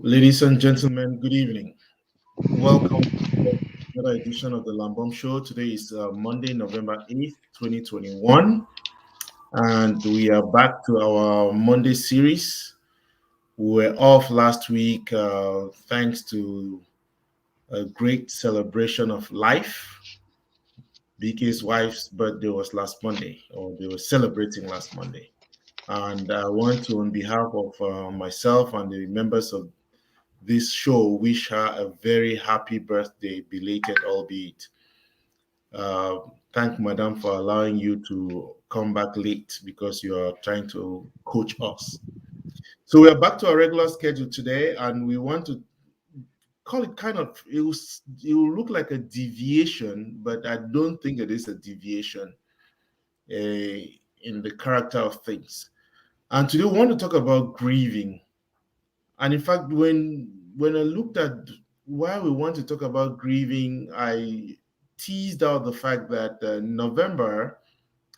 Ladies and gentlemen, good evening. Welcome to another edition of the Lamboms Show. Today is Monday, November 8th, 2021, and we are back to our Monday series. We were off last week thanks to a great celebration of life. BK's wife's birthday was last Monday, or they were celebrating last Monday. And I want to, on behalf of myself and the members of this show, wish her a very happy birthday, belated albeit. Uh, Thank Madam for allowing you to come back late because you are trying to coach us. So we are back to our regular schedule today, and we want to call it kind of, it will look like a deviation, but I don't think it is a deviation in the character of things. And today we want to talk about grieving. And in fact, when I looked at why we want to talk about grieving, I teased out the fact that November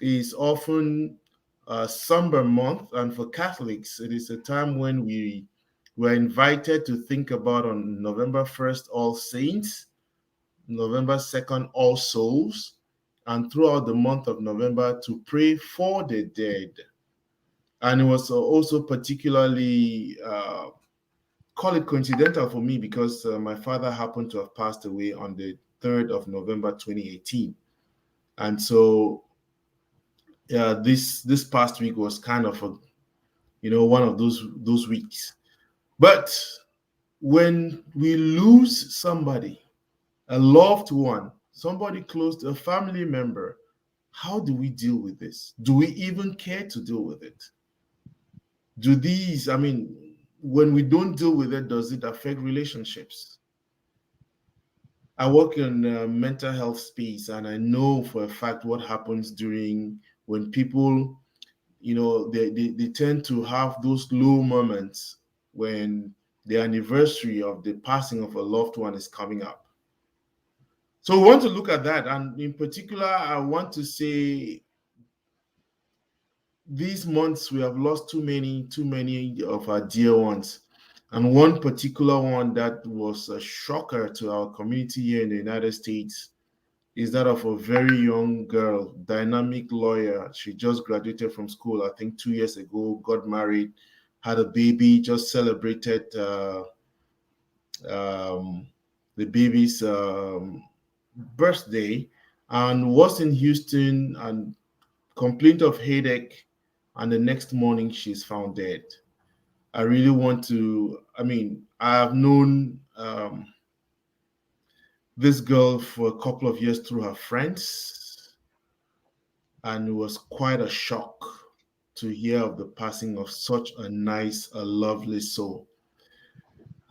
is often a somber month, and for Catholics, it is a time when we were invited to think about on November 1st, All Saints, November 2nd, All Souls, and throughout the month of November to pray for the dead. And it was also particularly call it coincidental for me because my father happened to have passed away on the 3rd of November 2018. And so this past week was kind of one of those weeks. But when we lose somebody, a loved one, somebody close to a family member, how do we deal with this? Do we even care to deal with it? When we don't deal with it, does it affect relationships? I work in mental health space, and I know for a fact what happens during when people, they tend to have those low moments when the anniversary of the passing of a loved one is coming up. So we want to look at that, and in particular, I want to say these months we have lost too many of our dear ones. And one particular one that was a shocker to our community here in the United States is that of a very young girl, dynamic lawyer. She just graduated from school, I think 2 years ago, got married, had a baby, just celebrated um, the baby's birthday, and was in Houston and complained of headache. And the next morning, she's found dead. I really want to, I have known this girl for a couple of years through her friends, and it was quite a shock to hear of the passing of such a nice, a lovely soul.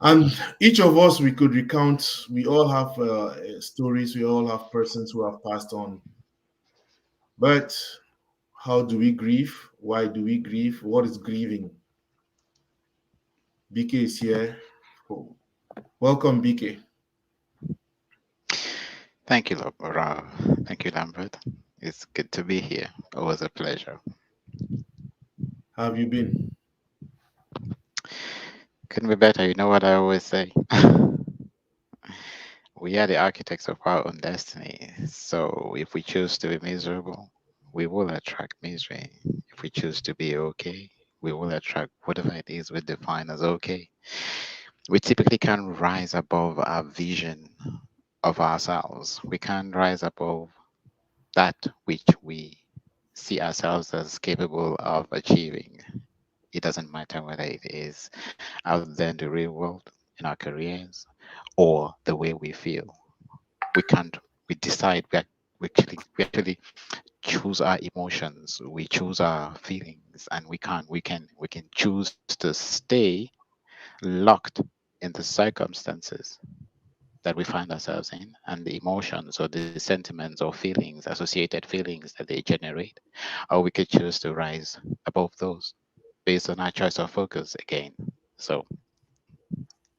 And each of us, we could recount, we all have stories, we all have persons who have passed on. But how do we grieve? Why do we grieve? What is grieving? BK is here. Welcome, BK. Thank you, Thank you, Lambert. It's good to be here. It was a pleasure. How have you been? Couldn't be better. You know what I always say? We are the architects of our own destiny. So if we choose to be miserable, we will attract misery. If we choose to be okay, we will attract whatever it is we define as okay. We typically can rise above our vision of ourselves. We can rise above that which we see ourselves as capable of achieving. It doesn't matter whether it is out there in the real world, in our careers, or the way we feel. We can't, we decide, we actually choose our emotions, we choose our feelings, and we can choose to stay locked in the circumstances that we find ourselves in and the emotions or the sentiments or feelings, associated feelings that they generate, or we could choose to rise above those based on our choice of focus again. So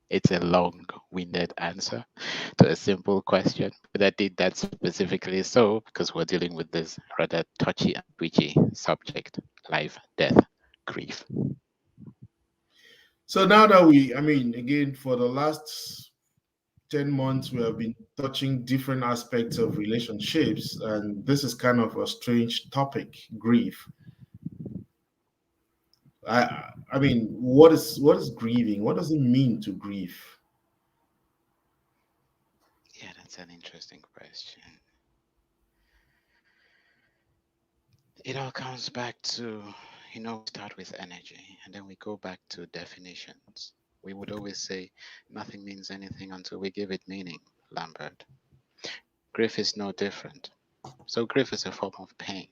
it's a long-winded answer to a simple question, but I did that specifically so because we're dealing with this rather touchy and twitchy subject: life, death, grief. So now that I mean, again, for the last 10 months, we have been touching different aspects of relationships, and this is kind of a strange topic, grief. I mean, what is grieving? What does it mean to grieve? Yeah, that's an interesting question. It all comes back to, we start with energy and then we go back to definitions. We would always say nothing means anything until we give it meaning, Lambert. Grief is no different. So, grief is a form of pain.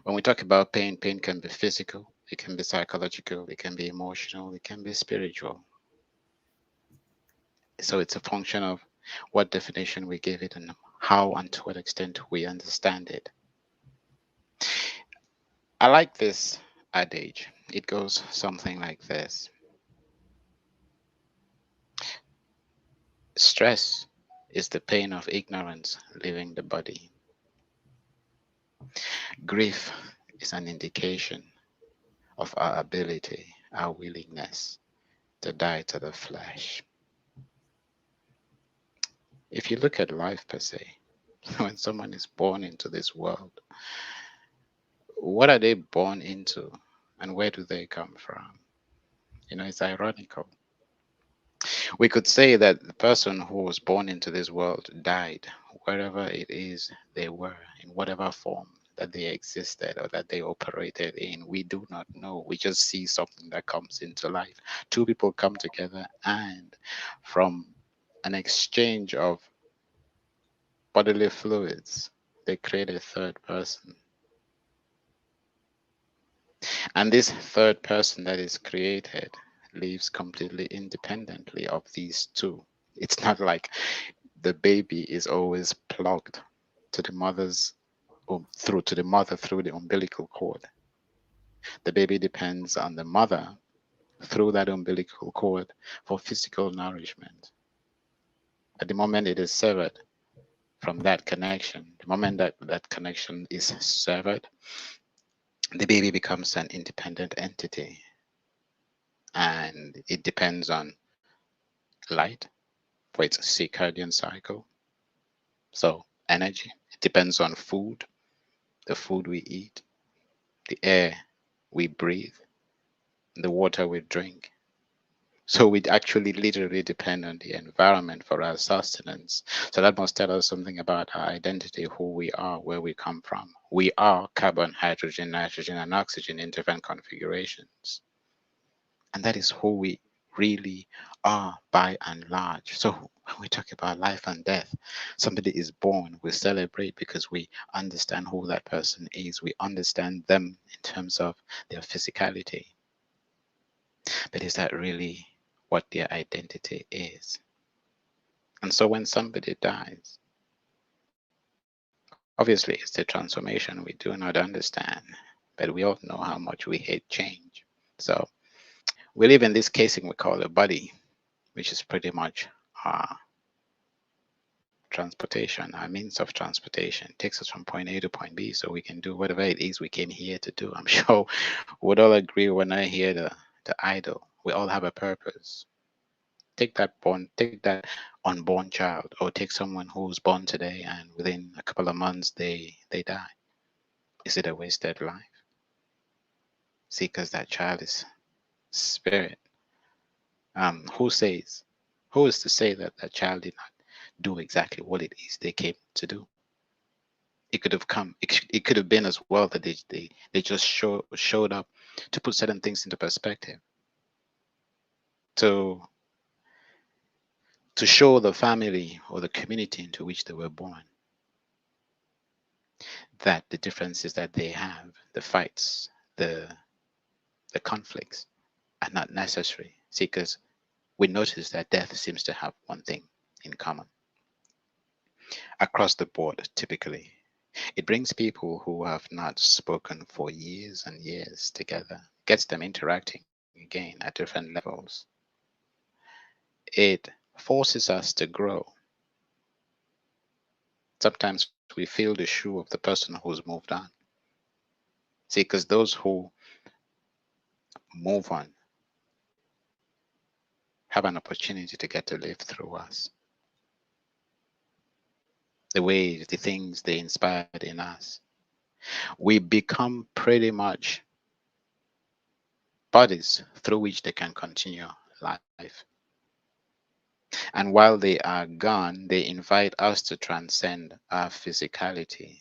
When we talk about pain, pain can be physical, it can be psychological, it can be emotional, it can be spiritual. So, it's a function of what definition we give it and how and to what extent we understand it. I like this adage. It goes something like this: stress is the pain of ignorance leaving the body. Grief is an indication of our ability, our willingness to die to the flesh. If you look at life per se, when someone is born into this world, what are they born into and where do they come from? It's ironical. We could say that the person who was born into this world died wherever it is they were, in whatever form that they existed or that they operated in. We do not know. We just see something that comes into life. Two people come together, and from an exchange of bodily fluids, they create a third person. And this third person that is created lives completely independently of these two. It's not like the baby is always plugged to the mother's through to the mother through the umbilical cord. The baby depends on the mother through that umbilical cord for physical nourishment. At the moment it is severed from that connection, the moment that connection is severed, the baby becomes an independent entity, and it depends on light for its circadian cycle. So energy, it depends on food, the food we eat, the air we breathe, the water we drink. So we actually literally depend on the environment for our sustenance. So that must tell us something about our identity, who we are, where we come from. We are carbon, hydrogen, nitrogen, and oxygen in different configurations. And that is who we really are by and large. So when we talk about life and death, somebody is born, we celebrate because we understand who that person is. We understand them in terms of their physicality. But is that really what their identity is? And so when somebody dies, obviously it's the transformation we do not understand, but we all know how much we hate change. So we live in this casing we call a body, which is pretty much our transportation, our means of transportation. It takes us from point A to point B so we can do whatever it is we came here to do. I'm sure we'd all agree when I hear the idol. We all have a purpose. Take that unborn child, or take someone who's born today and within a couple of months they die. Is it a wasted life? See, because that child is spirit. Who says? Who is to say that that child did not do exactly what it is they came to do? It could have come. It could have been as well that they just showed up to put certain things into perspective, to to show the family or the community into which they were born that the differences that they have, the fights, the conflicts, are not necessary. See, because we notice that death seems to have one thing in common across the board. Typically, it brings people who have not spoken for years and years together, gets them interacting again at different levels. It forces us to grow. Sometimes we feel the shoe of the person who's moved on. See, because those who move on have an opportunity to get to live through us. The ways, the things they inspired in us. We become pretty much bodies through which they can continue life. And while they are gone, they invite us to transcend our physicality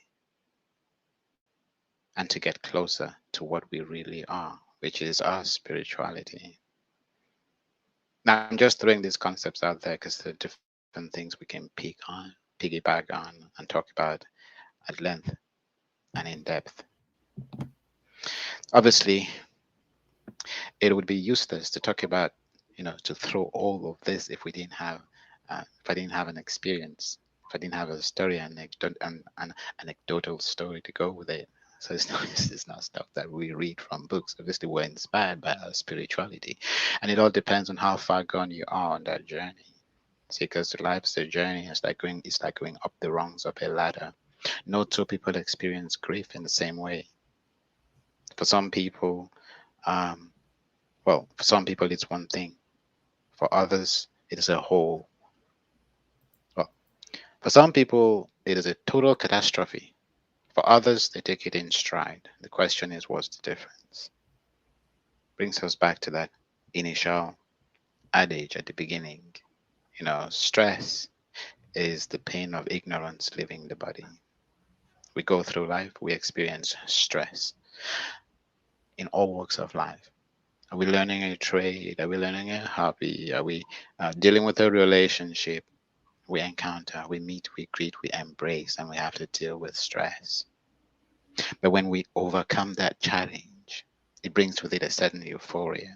and to get closer to what we really are, which is our spirituality. Now, I'm just throwing these concepts out there because there are different things we can piggyback on, and talk about at length and in depth. Obviously, it would be useless to talk about, to throw all of this if we didn't have, if I didn't have an experience, if I didn't have a story, an anecdotal story to go with it. So it's not stuff that we read from books. Obviously, we're inspired by our spirituality, and it all depends on how far gone you are on that journey. See, because life's a journey. It's like going up the rungs of a ladder. No two people experience grief in the same way. For some people, um, for some people it's one thing. For others, it is a whole. Well, for some people, it is a total catastrophe. For others, they take it in stride. The question is, what's the difference? Brings us back to that initial adage at the beginning. Stress is the pain of ignorance leaving the body. We go through life, we experience stress in all walks of life. Are we learning a trade? Are we learning a hobby? Are we dealing with a relationship? We encounter, we meet, we greet, we embrace, and we have to deal with stress. But when we overcome that challenge, it brings with it a certain euphoria.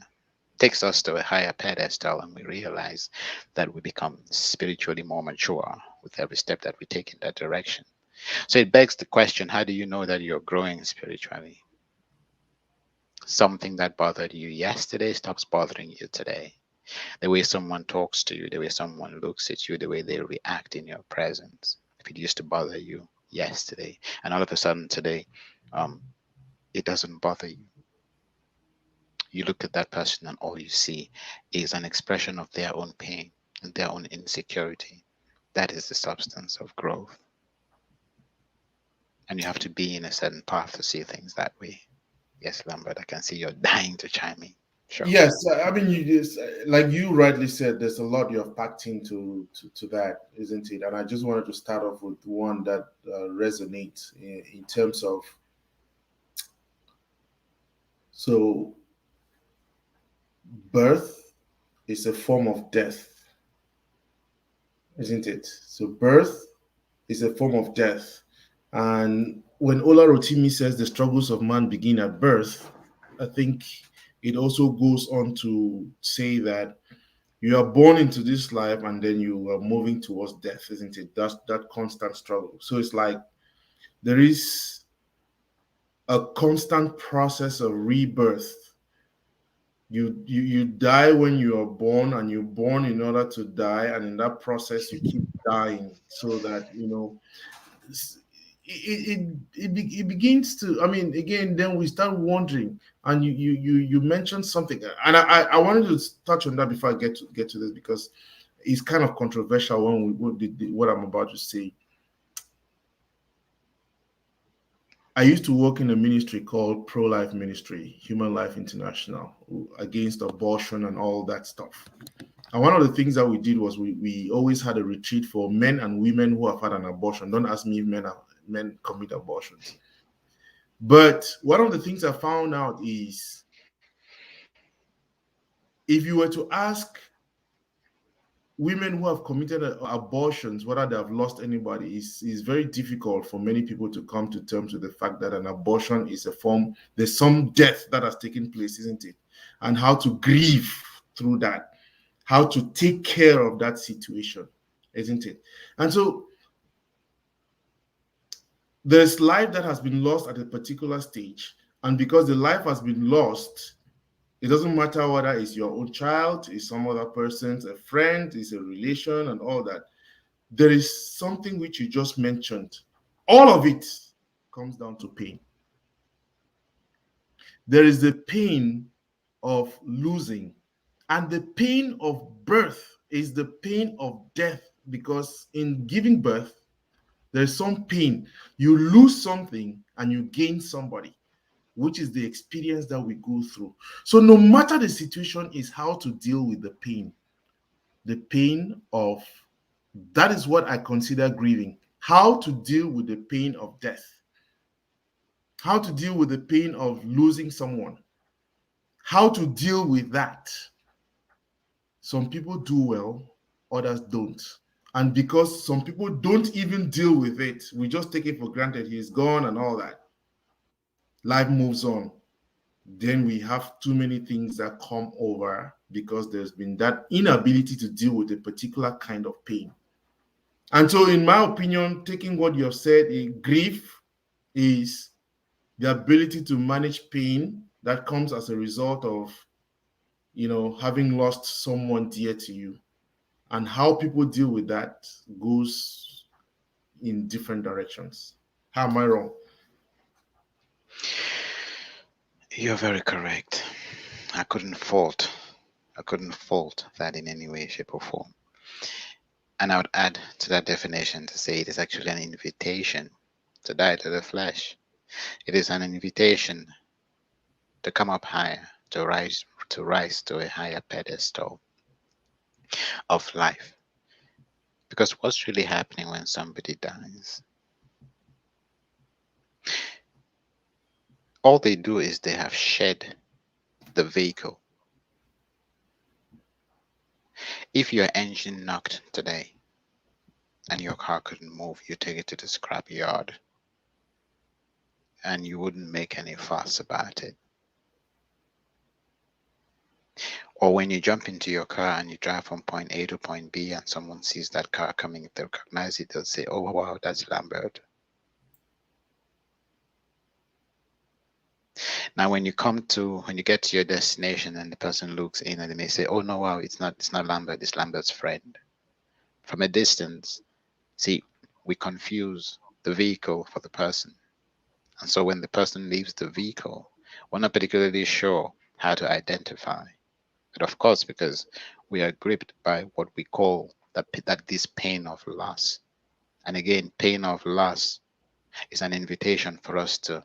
Takes us to a higher pedestal, and we realize that we become spiritually more mature with every step that we take in that direction. So it begs the question, how do you know that you're growing spiritually? Something that bothered you yesterday stops bothering you today. The way someone talks to you, the way someone looks at you, the way they react in your presence. If it used to bother you yesterday, and all of a sudden today, um, it doesn't bother you. You look at that person, and all you see is an expression of their own pain and their own insecurity. That is the substance of growth. And you have to be in a certain path to see things that way. Yes, Lambert, I can see you're dying to chime in. Sure. Yes, I mean, you just like you rightly said, there's a lot you have packed into that, isn't it? And I just wanted to start off with one that resonates in terms of so birth is a form of death, isn't it? So birth is a form of death, and when Ola Rotimi says the struggles of man begin at birth, I think it also goes on to say that you are born into this life and then you are moving towards death, isn't it? That's that constant struggle. So it's like there is a constant process of rebirth. You die when you are born, and you're born in order to die, and in that process you keep dying, so that it begins to, I mean, again, then we start wondering. And you mentioned something, and I wanted to touch on that before I get to this, because it's kind of controversial when what I'm about to say. I used to work in a ministry called Pro-Life Ministry, Human Life International, against abortion and all that stuff. And one of the things that we did was we always had a retreat for men and women who have had an abortion. Don't ask me if men commit abortions. But one of the things I found out is, if you were to ask women who have committed abortions whether they have lost anybody, is very difficult for many people to come to terms with the fact that an abortion is a form, there's some death that has taken place, isn't it? And how to grieve through that, how to take care of that situation, isn't it? And so there's life that has been lost at a particular stage, and because the life has been lost, it doesn't matter whether it's your own child, it's some other person's, a friend, it's a relation, and all that. There is something which you just mentioned. All of it comes down to pain. There is the pain of losing, And the pain of birth is the pain of death, because in giving birth, there's some pain. You lose something and you gain somebody, which is the experience that we go through. So, no matter the situation, is how to deal with the pain. The pain of that is what I consider grieving. How to deal with the pain of death, how to deal with the pain of losing someone, how to deal with that. Some people do well, others don't. And because some people don't even deal with it, we just take it for granted. He's gone and all that. Life moves on. Then we have too many things that come over because there's been that inability to deal with a particular kind of pain. And so, in my opinion, taking what you have said, grief is the ability to manage pain that comes as a result of, having lost someone dear to you. And how people deal with that goes in different directions. How am I wrong? You're very correct. I couldn't fault. I couldn't fault that in any way, shape, or form. And I would add to that definition to say it is actually an invitation to die to the flesh. It is an invitation to come up higher, to rise to a higher pedestal of life. Because what's really happening when somebody dies? All they do is they have shed the vehicle. If your engine knocked today and your car couldn't move, you take it to the scrap yard and you wouldn't make any fuss about it. Or when you jump into your car and you drive from point A to point B and someone sees that car coming, they recognize it, they'll say, oh wow, that's Lambert. Now when you get to your destination and the person looks in and they may say, oh no, wow, it's not Lambert, it's Lambert's friend. From a distance, see, we confuse the vehicle for the person. And so when the person leaves the vehicle, we're not particularly sure how to identify. But of course, because we are gripped by what we call that this pain of loss. And again, pain of loss is an invitation for us to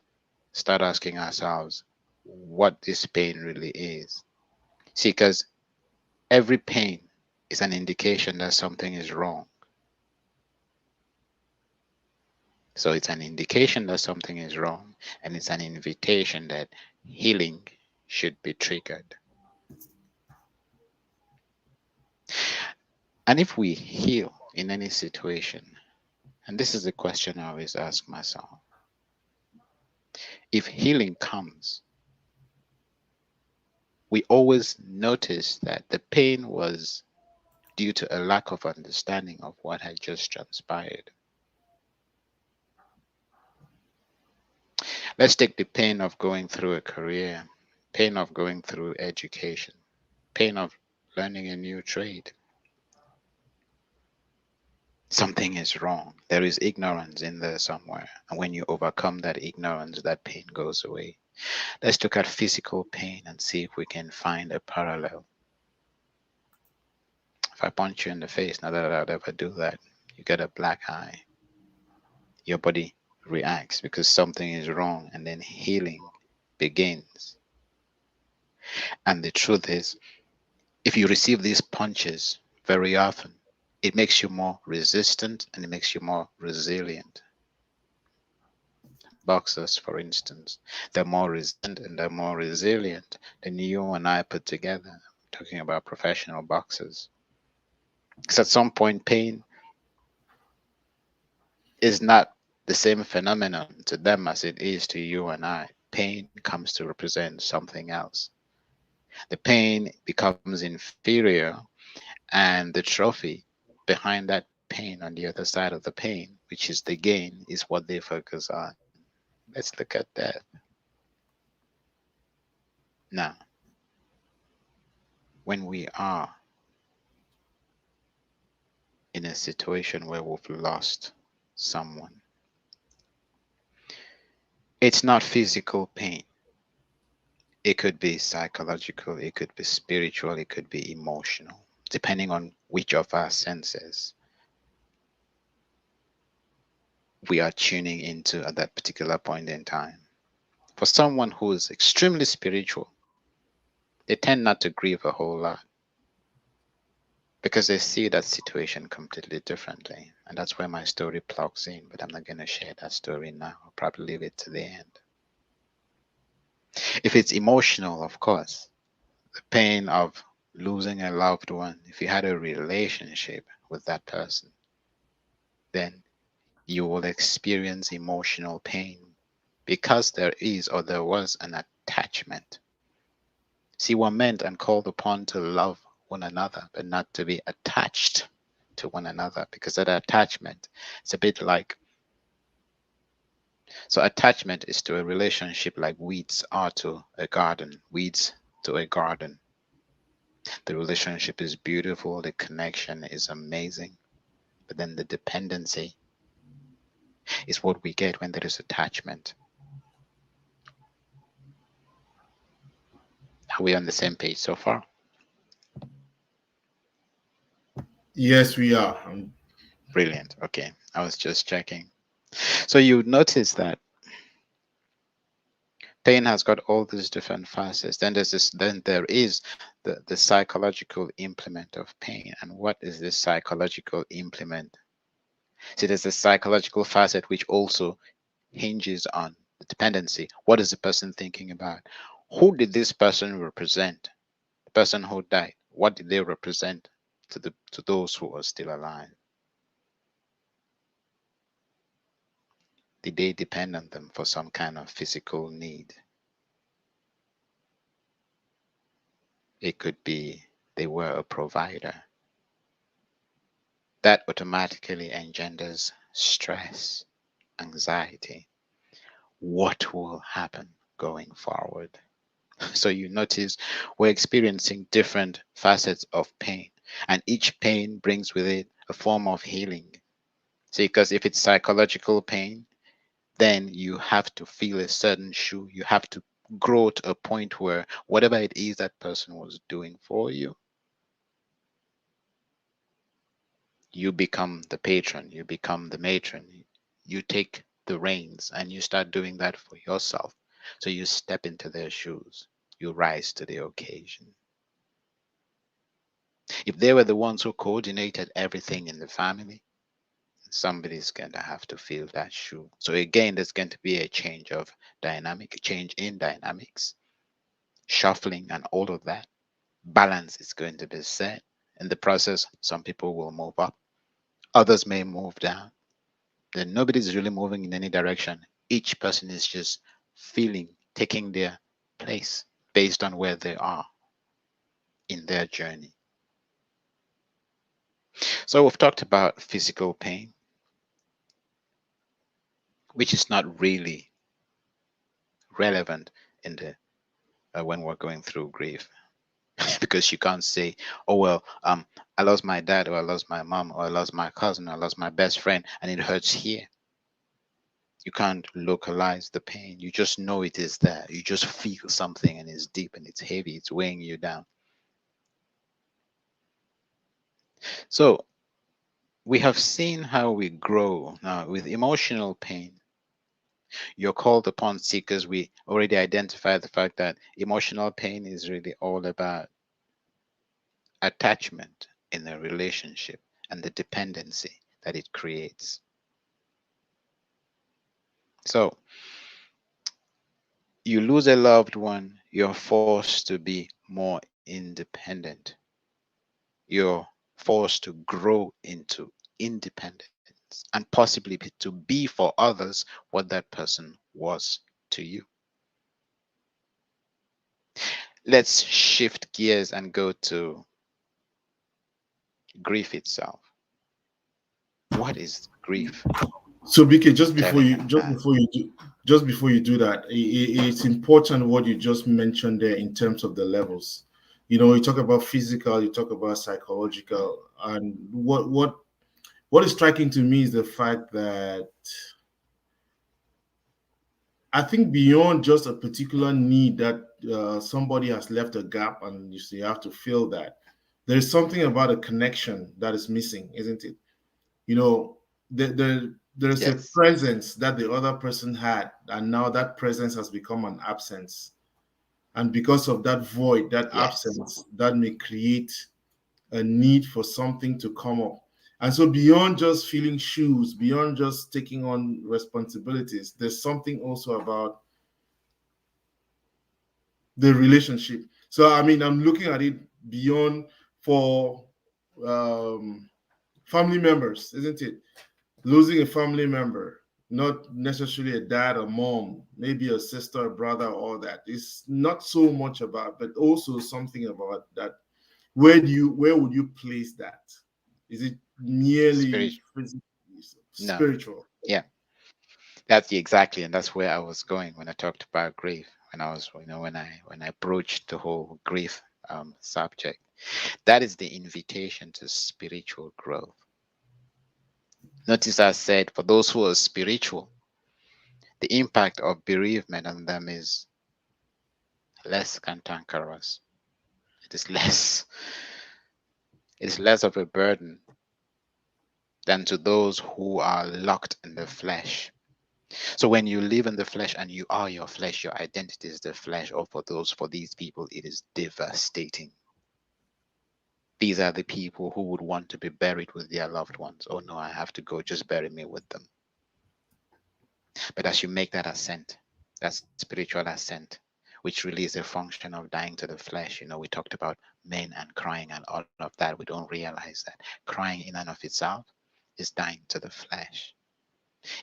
start asking ourselves what this pain really is. See, because every pain is an indication that something is wrong. So it's an indication that something is wrong, and it's an invitation that healing should be triggered. And if we heal in any situation, and this is the question I always ask myself, if healing comes, we always notice that the pain was due to a lack of understanding of what had just transpired. Let's take the pain of going through a career, pain of going through education, pain of learning a new trade. Something is wrong. There is ignorance in there somewhere. And when you overcome that ignorance, that pain goes away. Let's look at physical pain and see if we can find a parallel. If I punch you in the face, not that I'd ever do that, you get a black eye. Your body reacts because something is wrong, and then healing begins. And the truth is, if you receive these punches very often, it makes you more resistant and it makes you more resilient. Boxers, for instance, they're more resistant and they're more resilient than you and I put together. I'm talking about professional boxers. Because at some point, pain is not the same phenomenon to them as it is to you and I. Pain comes to represent something else. The pain becomes inferior, and the trophy behind that pain on the other side of the pain, which is the gain, is what they focus on. Let's look at that. Now, when we are in a situation where we've lost someone, it's not physical pain. It could be psychological, it could be spiritual, it could be emotional, depending on which of our senses we are tuning into at that particular point in time. For someone who is extremely spiritual, they tend not to grieve a whole lot because they see that situation completely differently. And that's where my story plugs in, but I'm not going to share that story now. I'll probably leave it to the end. If it's emotional, of course, the pain of losing a loved one, if you had a relationship with that person, then you will experience emotional pain because there is or there was an attachment. See, we're meant and called upon to love one another, but not to be attached to one another because that attachment is a bit like, so attachment is to a relationship like weeds are to a garden, weeds to a garden. The relationship is beautiful, the connection is amazing, but then the dependency is what we get when there is attachment. Are we on the same page so far? Yes, we are. Brilliant. Okay. I was just checking. So you notice that pain has got all these different facets. Then there is the psychological implement of pain. And what is this psychological implement? See, there's a psychological facet which also hinges on the dependency. What is the person thinking about? Who did this person represent? The person who died. What did they represent to those who are still alive? Did they depend on them for some kind of physical need? It could be they were a provider. That automatically engenders stress, anxiety. What will happen going forward? So you notice we're experiencing different facets of pain, and each pain brings with it a form of healing. See, because if it's psychological pain, then you have to feel a certain shoe. You have to grow to a point where whatever it is that person was doing for you, you become the patron, you become the matron. You take the reins and you start doing that for yourself. So you step into their shoes, you rise to the occasion. If they were the ones who coordinated everything in the family, somebody's going to have to fill that shoe. So again, there's going to be a change of dynamic, change in dynamics, shuffling, and all of that. Balance is going to be set. In the process, some people will move up, others may move down. Then nobody's really moving in any direction. Each person is just feeling, taking their place based on where they are in their journey. So we've talked about physical pain, which is not really relevant in the when we're going through grief because you can't say, oh well, I lost my dad, or I lost my mom, or I lost my cousin, or I lost my best friend, and it hurts here. You can't localize the pain. You just know it is there. You just feel something and it's deep and it's heavy. It's weighing you down. So we have seen how we grow. Now, with emotional pain, you're called upon, see, because we already identified the fact that emotional pain is really all about attachment in a relationship and the dependency that it creates. So you lose a loved one, you're forced to be more independent. You're forced to grow into independence and possibly to be for others what that person was to you. Let's shift gears and go to grief itself. What is grief So, BK, telling us that? just before you do that, it's important what you just mentioned there in terms of the levels. You talk about physical, you talk about psychological, and what is striking to me is the fact that I think beyond just a particular need that somebody has left a gap and you have to fill that, there is something about a connection that is missing, isn't it? You know, there's a Yes, presence that the other person had, and now that presence has become an absence. And because of that void, that yes, absence, that may create a need for something to come up. And so, beyond just filling shoes, beyond just taking on responsibilities, there's something also about the relationship. So, I mean, I'm looking at it beyond for um, family members, isn't it? Losing a family member, not necessarily a dad or mom, maybe a sister, a brother, all that. It's not so much about, but also something about that. Where would you place that? Is it merely spiritual. physical, No, spiritual? yeah, that's exactly, and that's where I was going when I talked about grief. When I was, when I broached the whole grief subject, that is the invitation to spiritual growth. Notice I said for those who are spiritual, the impact of bereavement on them is less cantankerous. It is less. It is less of a burden than to those who are locked in the flesh. So when you live in the flesh and you are your flesh, your identity is the flesh. Or for these people, it is devastating. These are the people who would want to be buried with their loved ones. Oh no, I have to go. Just bury me with them. But as you make that ascent, that spiritual ascent, which really is a function of dying to the flesh, we talked about men and crying and all of that. We don't realize that crying in and of itself is dying to the flesh.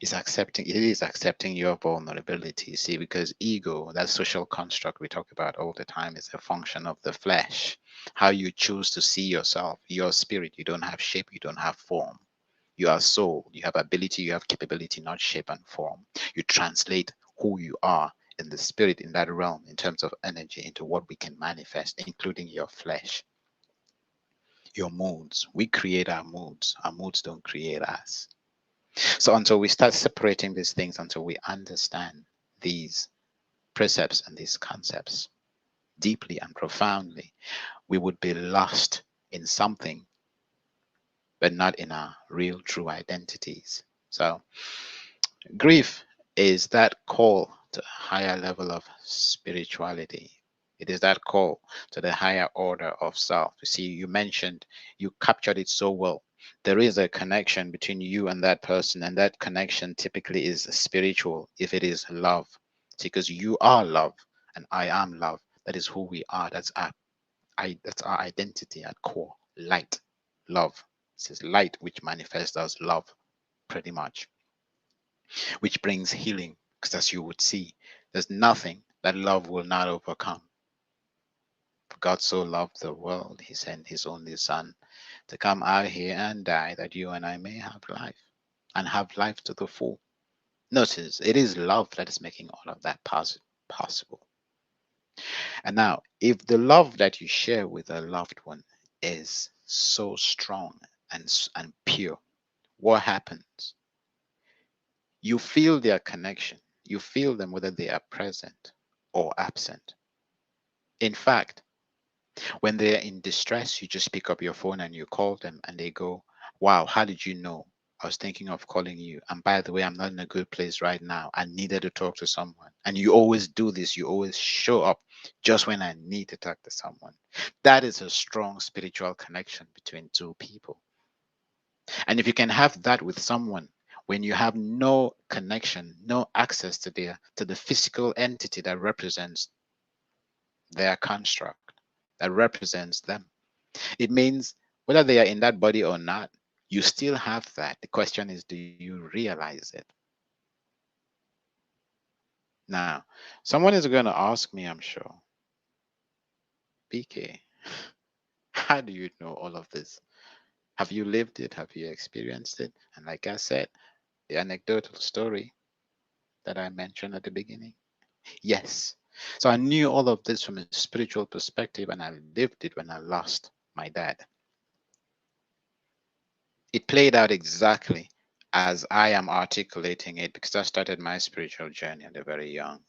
It is accepting your vulnerability. See, because ego, that social construct we talk about all the time, is a function of the flesh. How you choose to see yourself, your spirit. You don't have shape, you don't have form. You are soul, you have ability, you have capability, not shape and form. You translate who you are in the spirit, in that realm, in terms of energy, into what we can manifest, including your flesh, your moods. We create our moods don't create us. So until we start separating these things, until we understand these precepts and these concepts deeply and profoundly, we would be lost in something, but not in our real true identities. So grief is that call to a higher level of spirituality. It is that call to the higher order of self. You see, you mentioned, you captured it so well. There is a connection between you and that person, and that connection typically is spiritual if it is love. See, because you are love and I am love. That is who we are. That's our identity at core. Light, love. It says light, which manifests as love, pretty much, which brings healing. Because as you would see, there's nothing that love will not overcome. For God so loved the world, he sent his only son to come out here and die that you and I may have life and have life to the full. Notice it is love that is making all of that possible. And now, if the love that you share with a loved one is so strong and pure, what happens? You feel their connection. You feel them whether they are present or absent. In fact, when they're in distress, you just pick up your phone and you call them and they go, "Wow, how did you know? I was thinking of calling you. And by the way, I'm not in a good place right now. I needed to talk to someone." And you always do this. You always show up just when I need to talk to someone. That is a strong spiritual connection between two people. And if you can have that with someone when you have no connection, no access to the physical entity that represents their construct, that represents them, it means whether they are in that body or not, you still have that. The question is, do you realize it? Now, someone is going to ask me, I'm sure, "PK, how do you know all of this? Have you lived it? Have you experienced it?" And like I said, the anecdotal story that I mentioned at the beginning, yes. So I knew all of this from a spiritual perspective, and I lived it when I lost my dad. It played out exactly as I am articulating it, because I started my spiritual journey at a very young,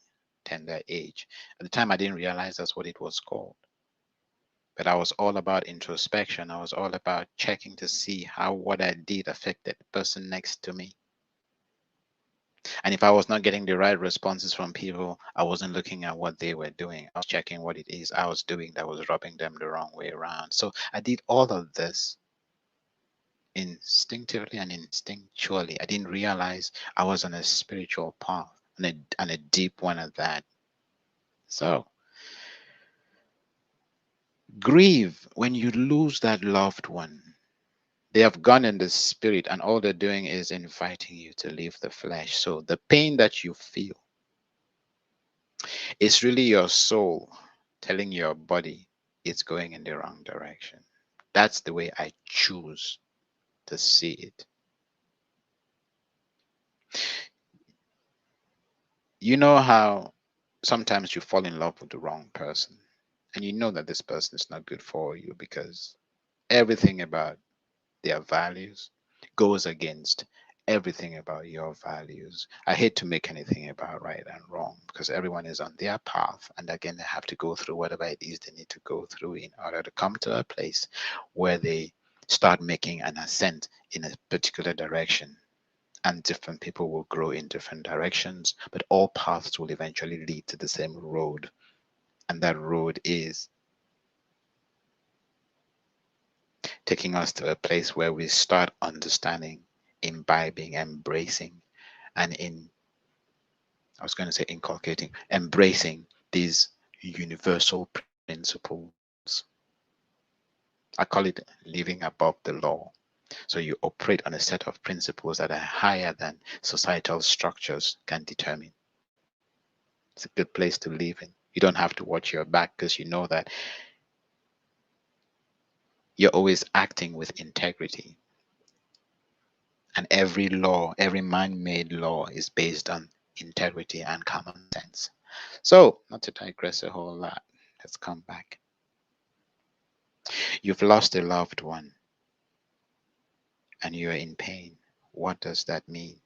tender age. At the time, I didn't realize that's what it was called. But I was all about introspection. I was all about checking to see how what I did affected the person next to me. And if I was not getting the right responses from people, I wasn't looking at what they were doing. I was checking what it is I was doing that was rubbing them the wrong way around. So I did all of this instinctively and instinctually. I didn't realize I was on a spiritual path, and a deep one at that. So grieve when you lose that loved one. They have gone in the spirit, and all they're doing is inviting you to leave the flesh. So the pain that you feel is really your soul telling your body it's going in the wrong direction. That's the way I choose to see it. You know how sometimes you fall in love with the wrong person, and you know that this person is not good for you because everything about their values goes against everything about your values. I hate to make anything about right and wrong because everyone is on their path, and again, they have to go through whatever it is they need to go through in order to come to a place where they start making an ascent in a particular direction. And different people will grow in different directions, but all paths will eventually lead to the same road. And that road is taking us to a place where we start understanding, imbibing, embracing, and I was going to say inculcating, embracing these universal principles. I call it living above the law. So you operate on a set of principles that are higher than societal structures can determine. It's a good place to live in. You don't have to watch your back because you know that you're always acting with integrity. And every law, every man made law is based on integrity and common sense. So, not to digress a whole lot, let's come back. You've lost a loved one and you're in pain. What does that mean?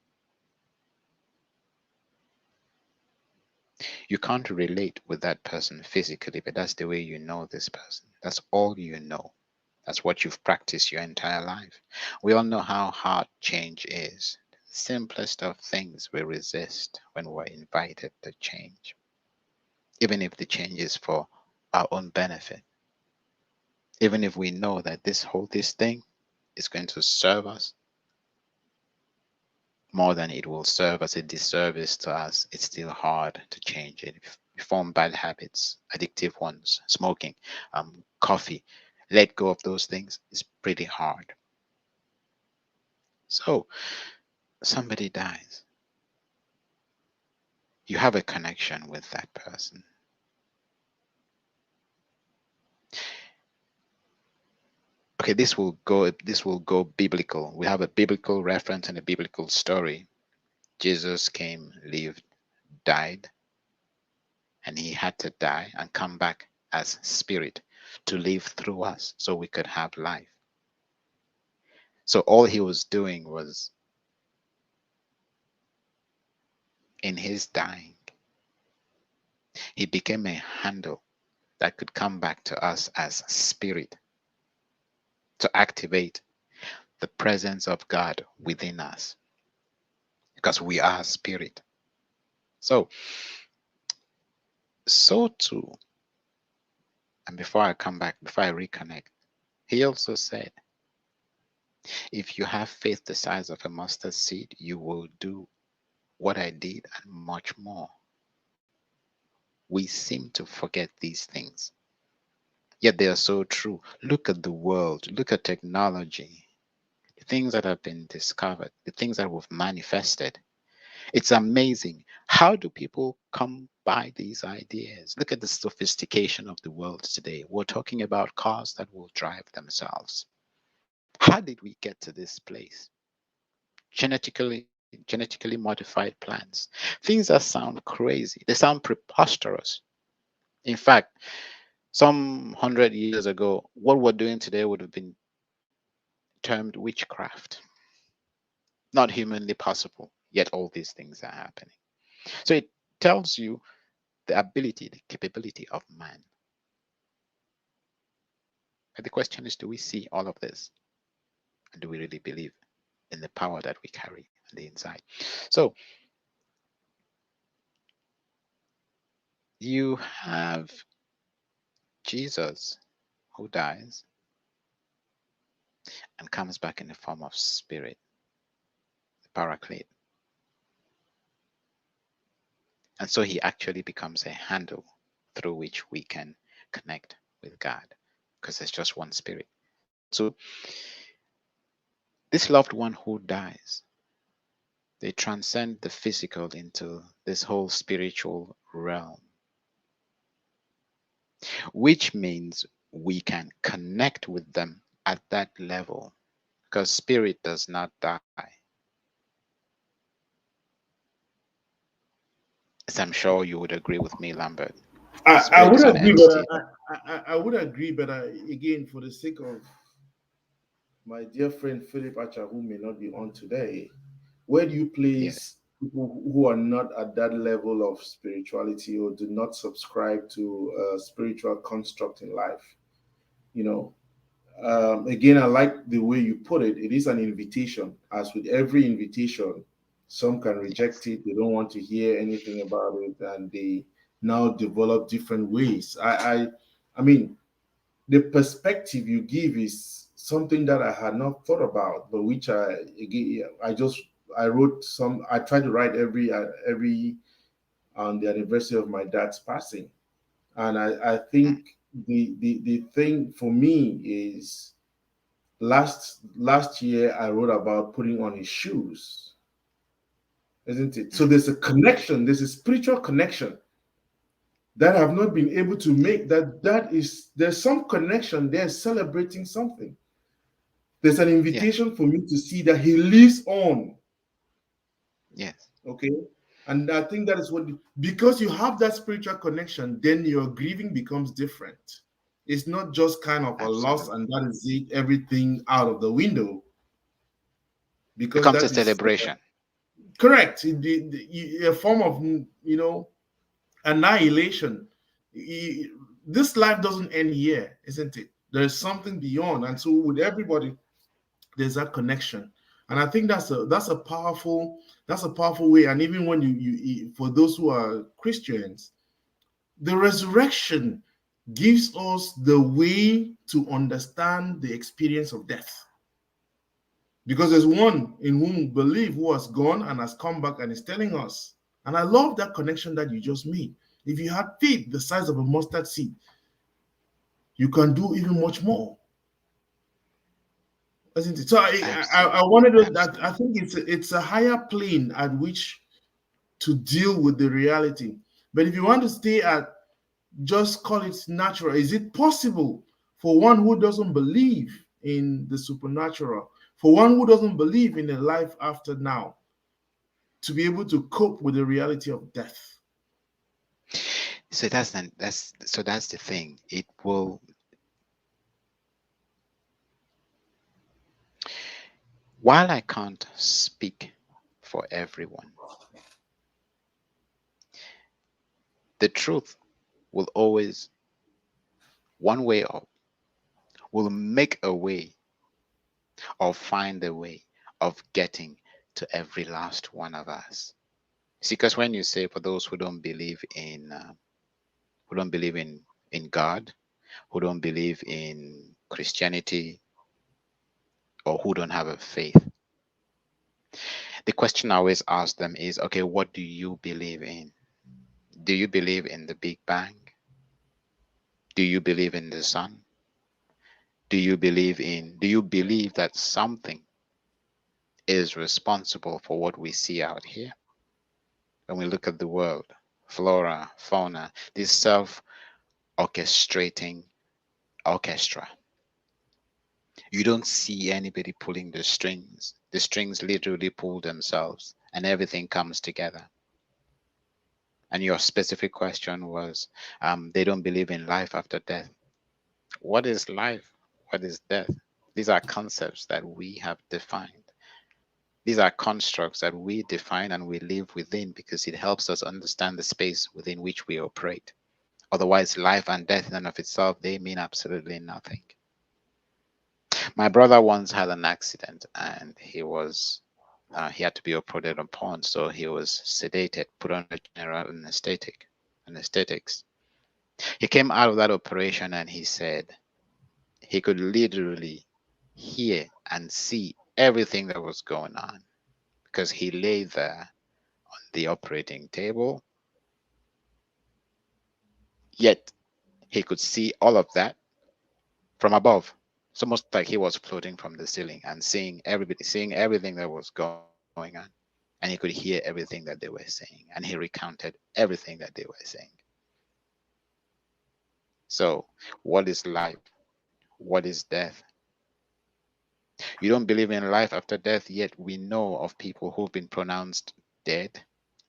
You can't relate with that person physically, but that's the way you know this person. That's all you know. That's what you've practiced your entire life. We all know how hard change is. The simplest of things we resist when we're invited to change, even if the change is for our own benefit. Even if we know that this thing is going to serve us more than it will serve as a disservice to us, it's still hard to change it. If we form bad habits, addictive ones, smoking, coffee, let go of those things is pretty hard. So somebody dies, you have a connection with that person. Okay, this will go biblical. We have a biblical reference and a biblical story. Jesus came, lived, died, and he had to die and come back as spirit to live through us so we could have life. So all he was doing was, in his dying, he became a handle that could come back to us as spirit to activate the presence of God within us because we are spirit. So, so too, and before I come back, before I reconnect, he also said, if you have faith the size of a mustard seed, you will do what I did and much more. We seem to forget these things, yet they are so true. Look at the world, look at technology, the things that have been discovered, the things that we've manifested. It's amazing. How do people come by these ideas? Look at the sophistication of the world today. We're talking about cars that will drive themselves. How did we get to this place? Genetically modified plants. Things that sound crazy. They sound preposterous. In fact, some 100 years ago, what we're doing today would have been termed witchcraft. not humanly possible, yet all these things are happening. So it tells you the ability, the capability of man. But the question is, do we see all of this? And do we really believe in the power that we carry on the inside? So you have Jesus who dies and comes back in the form of spirit, the paraclete. And so he actually becomes a handle through which we can connect with God because there's just one spirit. So this loved one who dies, they transcend the physical into this whole spiritual realm, which means we can connect with them at that level because spirit does not die. As I'm sure you would agree with me, Lambert. I Spirit would is an agree, but entity. I would agree, but again, for the sake of my dear friend Philip Acha, who may not be on today, where do you Yes. place people who are not at that level of spirituality or do not subscribe to a spiritual construct in life? You know, again, I like the way you put it. It is an invitation. As with every invitation, some can reject Yes. it. They don't want to hear anything about it, and they now develop different ways. I mean, the perspective you give is something that I had not thought about, but which I wrote some. I try to write every on the anniversary of my dad's passing, and I Mm. think the thing for me is last year I wrote about putting on his shoes, isn't it? So Mm. there's a connection, there's a spiritual connection that I've not been able to make. There's some connection there, celebrating something. There's an Yes. invitation for me to see that he lives on. Yes. Okay. And I think that is because you have that spiritual connection, then your grieving becomes different. It's not just kind of a loss Absolutely. and that is it, everything out of the window, because Becomes a that is celebration. correct. A form of, annihilation. This life doesn't end here, isn't it? There's something beyond. And so with everybody, there's that connection. And I think that's a powerful way. And even when for those who are Christians, the resurrection gives us the way to understand the experience of death. Because there's one in whom we believe who has gone and has come back and is telling us. And I love that connection that you just made. If you had faith the size of a mustard seed, you can do even much more, isn't it? So I Absolutely. wanted to, that I Absolutely. think it's a higher plane at which to deal with the reality. But if you want to stay at just call it natural, is it possible for one who doesn't believe in the supernatural, for one who doesn't believe in a life after now, to be able to cope with the reality of death? So that's the thing. It will, while I can't speak for everyone, the truth will always, one way or will make a way or find a way of getting to every last one of us. See, because when you say for those who don't believe in God, who don't believe in Christianity, or who don't have a faith, the question I always ask them is, okay, what do you believe in? Do you believe in the Big Bang? Do you believe in the sun? Do you believe that something is responsible for what we see out here? When we look at the world, flora, fauna, this self orchestrating orchestra, you don't see anybody pulling the strings. The strings literally pull themselves and everything comes together. And your specific question was, they don't believe in life after death. What is life? What is death? These are concepts that we have defined. These are constructs that we define and we live within because it helps us understand the space within which we operate. Otherwise, life and death in and of itself, they mean absolutely nothing. My brother once had an accident and he had to be operated upon, so he was sedated, put under general anesthetics. He came out of that operation and he said he could literally hear and see everything that was going on because he lay there on the operating table, yet he could see all of that from above. It's almost like he was floating from the ceiling and seeing everybody, seeing everything that was going on. And he could hear everything that they were saying. And he recounted everything that they were saying. So, what is life? What is death? You don't believe in life after death, yet we know of people who've been pronounced dead,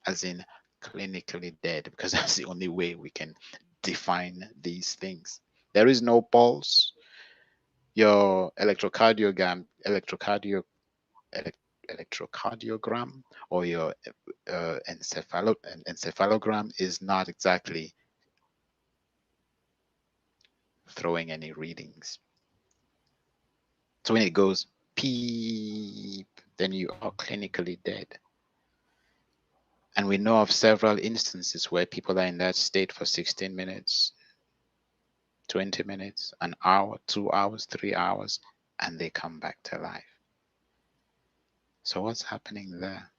as in clinically dead, because that's the only way we can define these things. There is no pulse. Your elec- electrocardiogram or your encephalogram is not exactly throwing any readings. So when it goes peep, then you are clinically dead. And we know of several instances where people are in that state for 16 minutes, 20 minutes, an hour, 2 hours, 3 hours, and they come back to life. So what's happening there?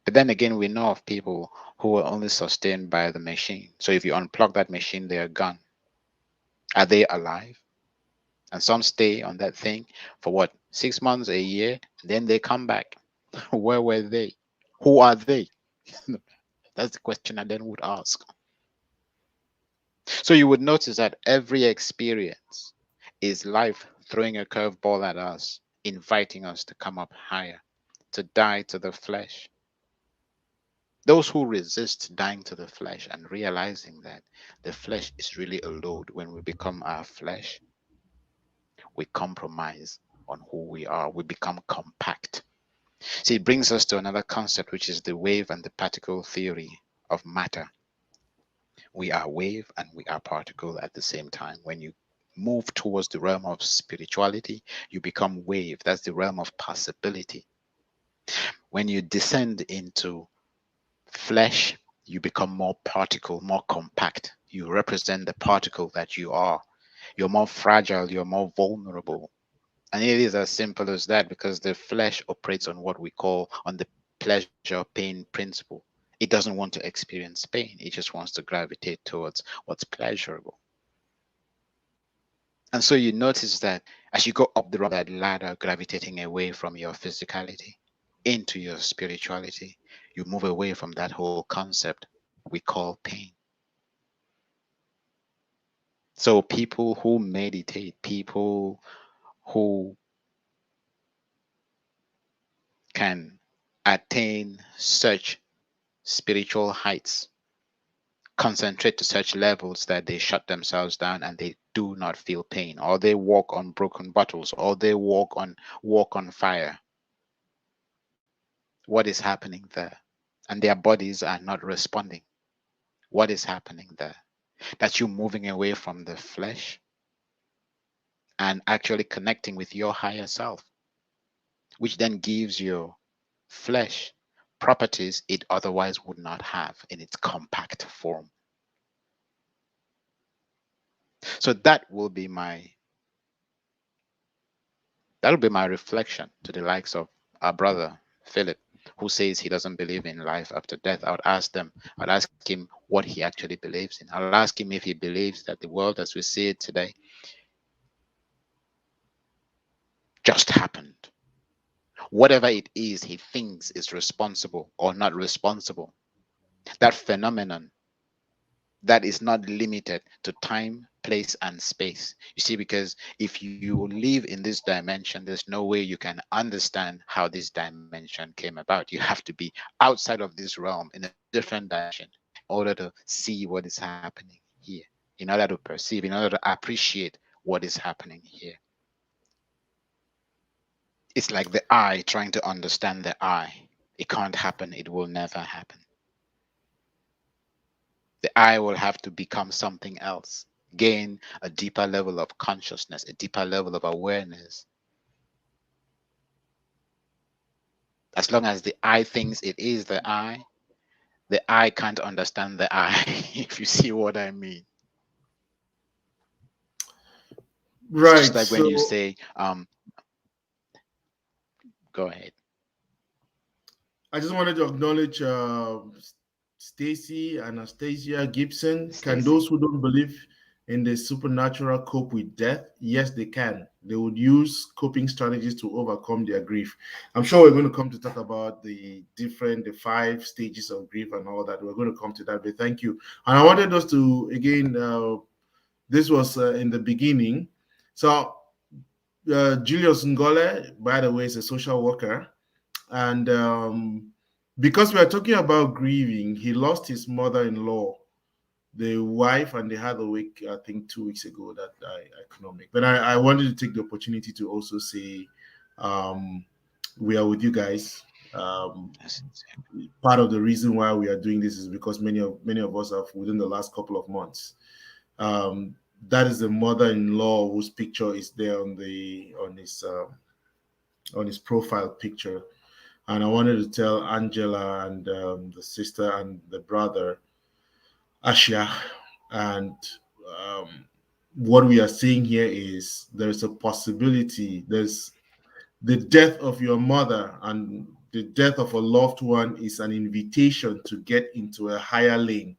But then again, we know of people who are only sustained by the machine. So if you unplug that machine, they are gone. Are they alive? And some stay on that thing for what, 6 months, a year, and then they come back. Where were they? Who are they? That's the question I then would ask. So you would notice that every experience is life throwing a curveball at us, inviting us to come up higher, to die to the flesh. Those who resist dying to the flesh and realizing that the flesh is really a load, when we become our flesh, we compromise on who we are. We become compact. See, it brings us to another concept, which is the wave and the particle theory of matter. We are wave and we are particle at the same time. When you move towards the realm of spirituality, you become wave. That's the realm of possibility. When you descend into flesh, you become more particle, more compact. You represent the particle that you are. You're more fragile, you're more vulnerable. And it is as simple as that, because the flesh operates on what we call on the pleasure pain principle. It doesn't want to experience pain. It just wants to gravitate towards what's pleasurable. And so you notice that as you go up the that ladder, gravitating away from your physicality into your spirituality, you move away from that whole concept we call pain. So people who meditate, people who can attain such spiritual heights, concentrate to such levels that they shut themselves down and they do not feel pain, or they walk on broken bottles, or they walk on fire. What is happening there? And their bodies are not responding. What is happening there? That you're moving away from the flesh and actually connecting with your higher self, which then gives your flesh properties it otherwise would not have in its compact form. So that'll be my reflection to the likes of our brother Philip, who says he doesn't believe in life after death. I'd ask him what he actually believes in. I'll ask him if he believes that the world as we see it today just happened. Whatever it is he thinks is responsible or not responsible, that phenomenon that is not limited to time, place, and space. You see, because if you live in this dimension, there's no way you can understand how this dimension came about. You have to be outside of this realm in a different dimension in order to see what is happening here, in order to perceive, in order to appreciate what is happening here. It's like the eye trying to understand the eye. It can't happen. It will never happen. The eye will have to become something else, gain a deeper level of consciousness, a deeper level of awareness. As long as the eye thinks it is the eye can't understand the eye, if you see what I mean. It's just Right. like when you So say, go ahead. I just wanted to acknowledge Stacy, Anastasia Gibson. Can Stacy. those who don't believe in the supernatural cope with death? Yes, they can. They would use coping strategies to overcome their grief. I'm sure we're going to come to talk about the 5 stages of grief and all that. We're going to come to that, but thank you. And I wanted us to, again, this was in the beginning. So, Julius Ngole, by the way, is a social worker. And because we are talking about grieving, he lost his mother-in-law, the wife, and they had a week, I think 2 weeks ago, that I could make. But I wanted to take the opportunity to also say um, we are with you guys. Um, Yes. Part of the reason why we are doing this is because many of us have within the last couple of months. Um, that is the mother-in-law whose picture is there on his profile picture. And I wanted to tell Angela and the sister and the brother, Ashia, and um, what we are seeing here is there's a possibility, there's the death of your mother and the death of a loved one is an invitation to get into a higher lane.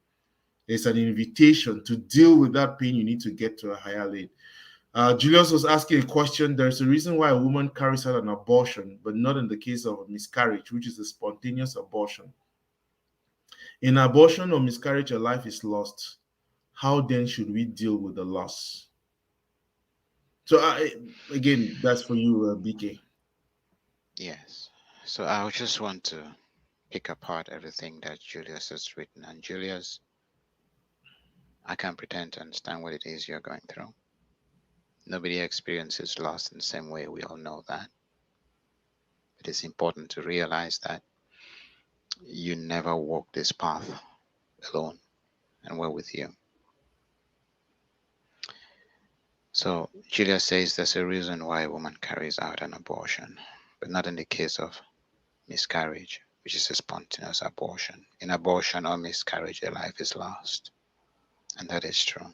It's an invitation to deal with that pain. You need to get to a higher lane. Julius was asking a question. There's a reason why a woman carries out an abortion, but not in the case of a miscarriage, which is a spontaneous abortion. In abortion or miscarriage, a life is lost. How then should we deal with the loss? So, again, that's for you, BK. Yes. So I just want to pick apart everything that Julius has written. And Julius, I can't pretend to understand what it is you're going through. Nobody experiences loss in the same way. We all know that. It is important to realize that you never walk this path alone, and we're with you. So Julius says there's a reason why a woman carries out an abortion, but not in the case of miscarriage, which is a spontaneous abortion. In abortion or miscarriage, a life is lost. And that is true.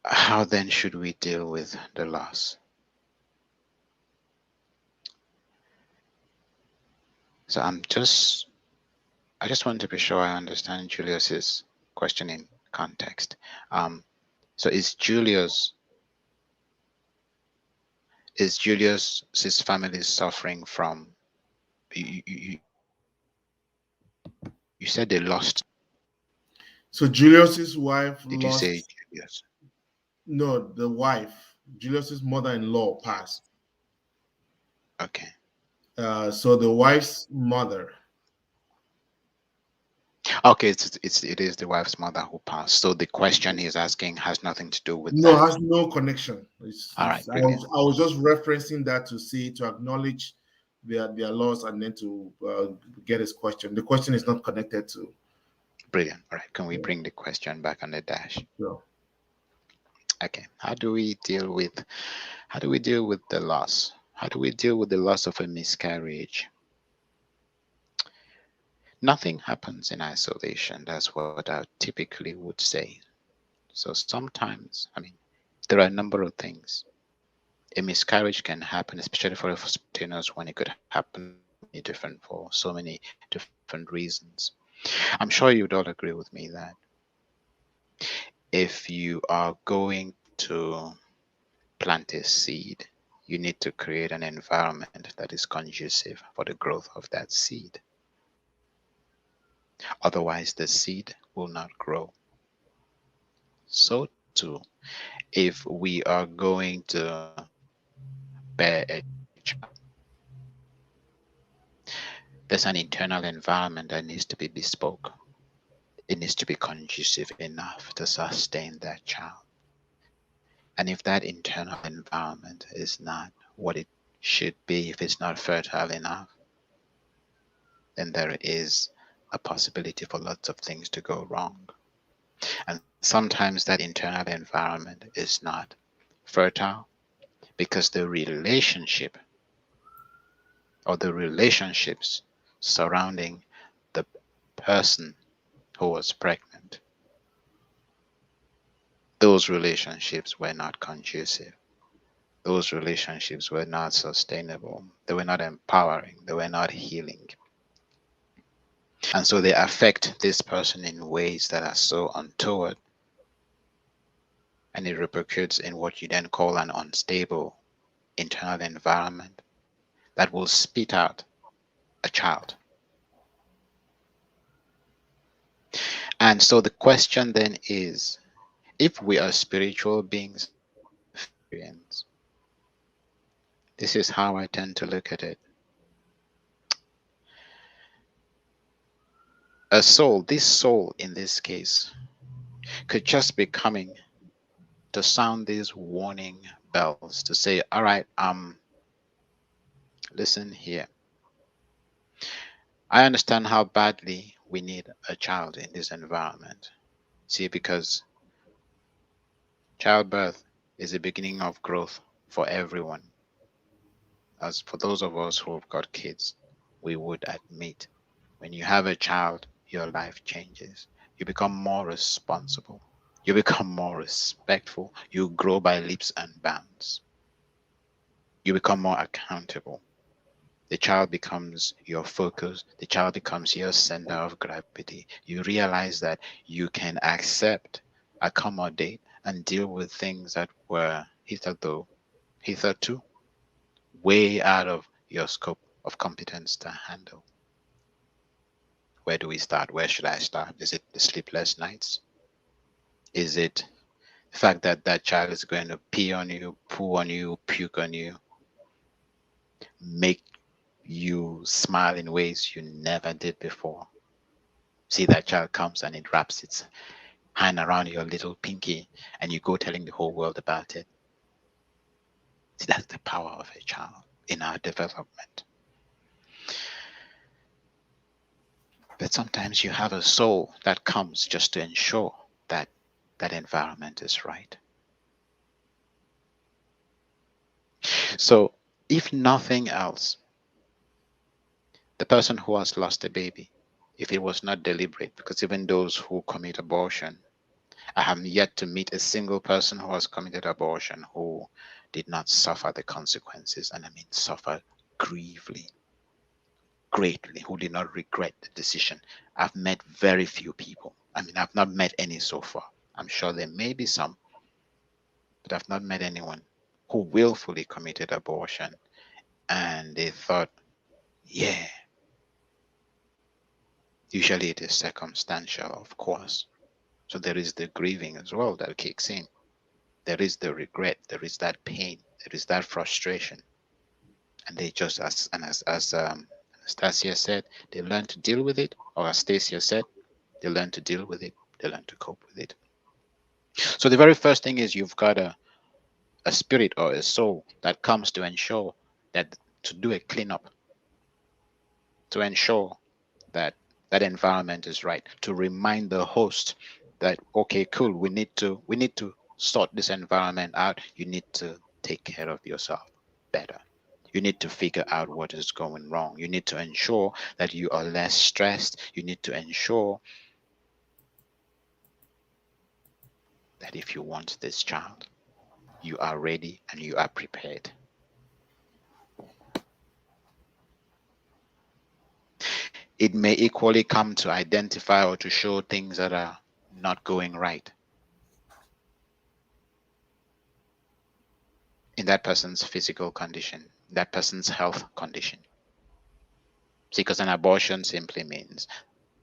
How then should we deal with the loss? So I just want to be sure I understand Julius's question in context. Um, so is Julius's family suffering from? You said they lost. So, Julius's wife Did you say lost, Julius? no, the wife, Julius's mother in law passed. Okay. So, the wife's mother, Okay, it is the wife's mother who passed. So the question he's asking has nothing to do with no, that. has no connection. All right, I brilliant. was just referencing that to see, to acknowledge their loss and then to get his question. The question is not connected to. Brilliant. All right, can we bring the question back on the dash? So, Okay. How do we deal with the loss? How do we deal with the loss of a miscarriage? Nothing happens in isolation. That's what I typically would say. So sometimes, I mean, there are a number of things. A miscarriage can happen, especially for a spontaneous one. It could happen for so many different reasons. I'm sure you'd all agree with me that if you are going to plant a seed, you need to create an environment that is conducive for the growth of that seed. Otherwise, the seed will not grow. So, too, if we are going to bear a child, there's an internal environment that needs to be bespoke. It needs to be conducive enough to sustain that child. And if that internal environment is not what it should be, if it's not fertile enough, then there is a possibility for lots of things to go wrong. And sometimes that internal environment is not fertile because the relationship or the relationships surrounding the person who was pregnant, those relationships were not conducive. Those relationships were not sustainable. They were not empowering. They were not healing. And so they affect this person in ways that are so untoward, and it repercutes in what you then call an unstable internal environment that will spit out a child. And so the question then is, if we are spiritual beings and we have experience, this is how I tend to look at it. A soul, this soul in this case, could just be coming to sound these warning bells to say, all right, listen here. I understand how badly we need a child in this environment. See, because childbirth is the beginning of growth for everyone. As for those of us who have got kids, we would admit when you have a child, your life changes. You become more responsible. You become more respectful. You grow by leaps and bounds. You become more accountable. The child becomes your focus. The child becomes your center of gravity. You realize that you can accept, accommodate, and deal with things that were hitherto way out of your scope of competence to handle. Where do we start? Where should I start? Is it the sleepless nights? Is it the fact that that child is going to pee on you, poo on you, puke on you, make you smile in ways you never did before? See, that child comes and it wraps its hand around your little pinky and you go telling the whole world about it. See, that's the power of a child in our development. But sometimes you have a soul that comes just to ensure that that environment is right. So, if nothing else, the person who has lost a baby, if it was not deliberate, because even those who commit abortion, I have yet to meet a single person who has committed abortion who did not suffer the consequences, and I mean suffer gravely, greatly, who did not regret the decision. I've met very few people. I mean, I've not met any so far. I'm sure there may be some, but I've not met anyone who willfully committed abortion and they thought, yeah, usually it is circumstantial, of course. So there is the grieving as well that kicks in. There is the regret. There is that pain. There is that frustration. And they just, as Anastasia said, they learn to deal with it. Or as Stacia said, they learn to deal with it. They learn to cope with it. So the very first thing is you've got a spirit or a soul that comes to ensure that, to do a cleanup, to ensure that that environment is right, to remind the host that, okay, cool, we need to sort this environment out. You need to take care of yourself better. You need to figure out what is going wrong. You need to ensure that you are less stressed. You need to ensure that if you want this child, you are ready and you are prepared. It may equally come to identify or to show things that are not going right in that person's physical condition, that person's health condition. See, because an abortion simply means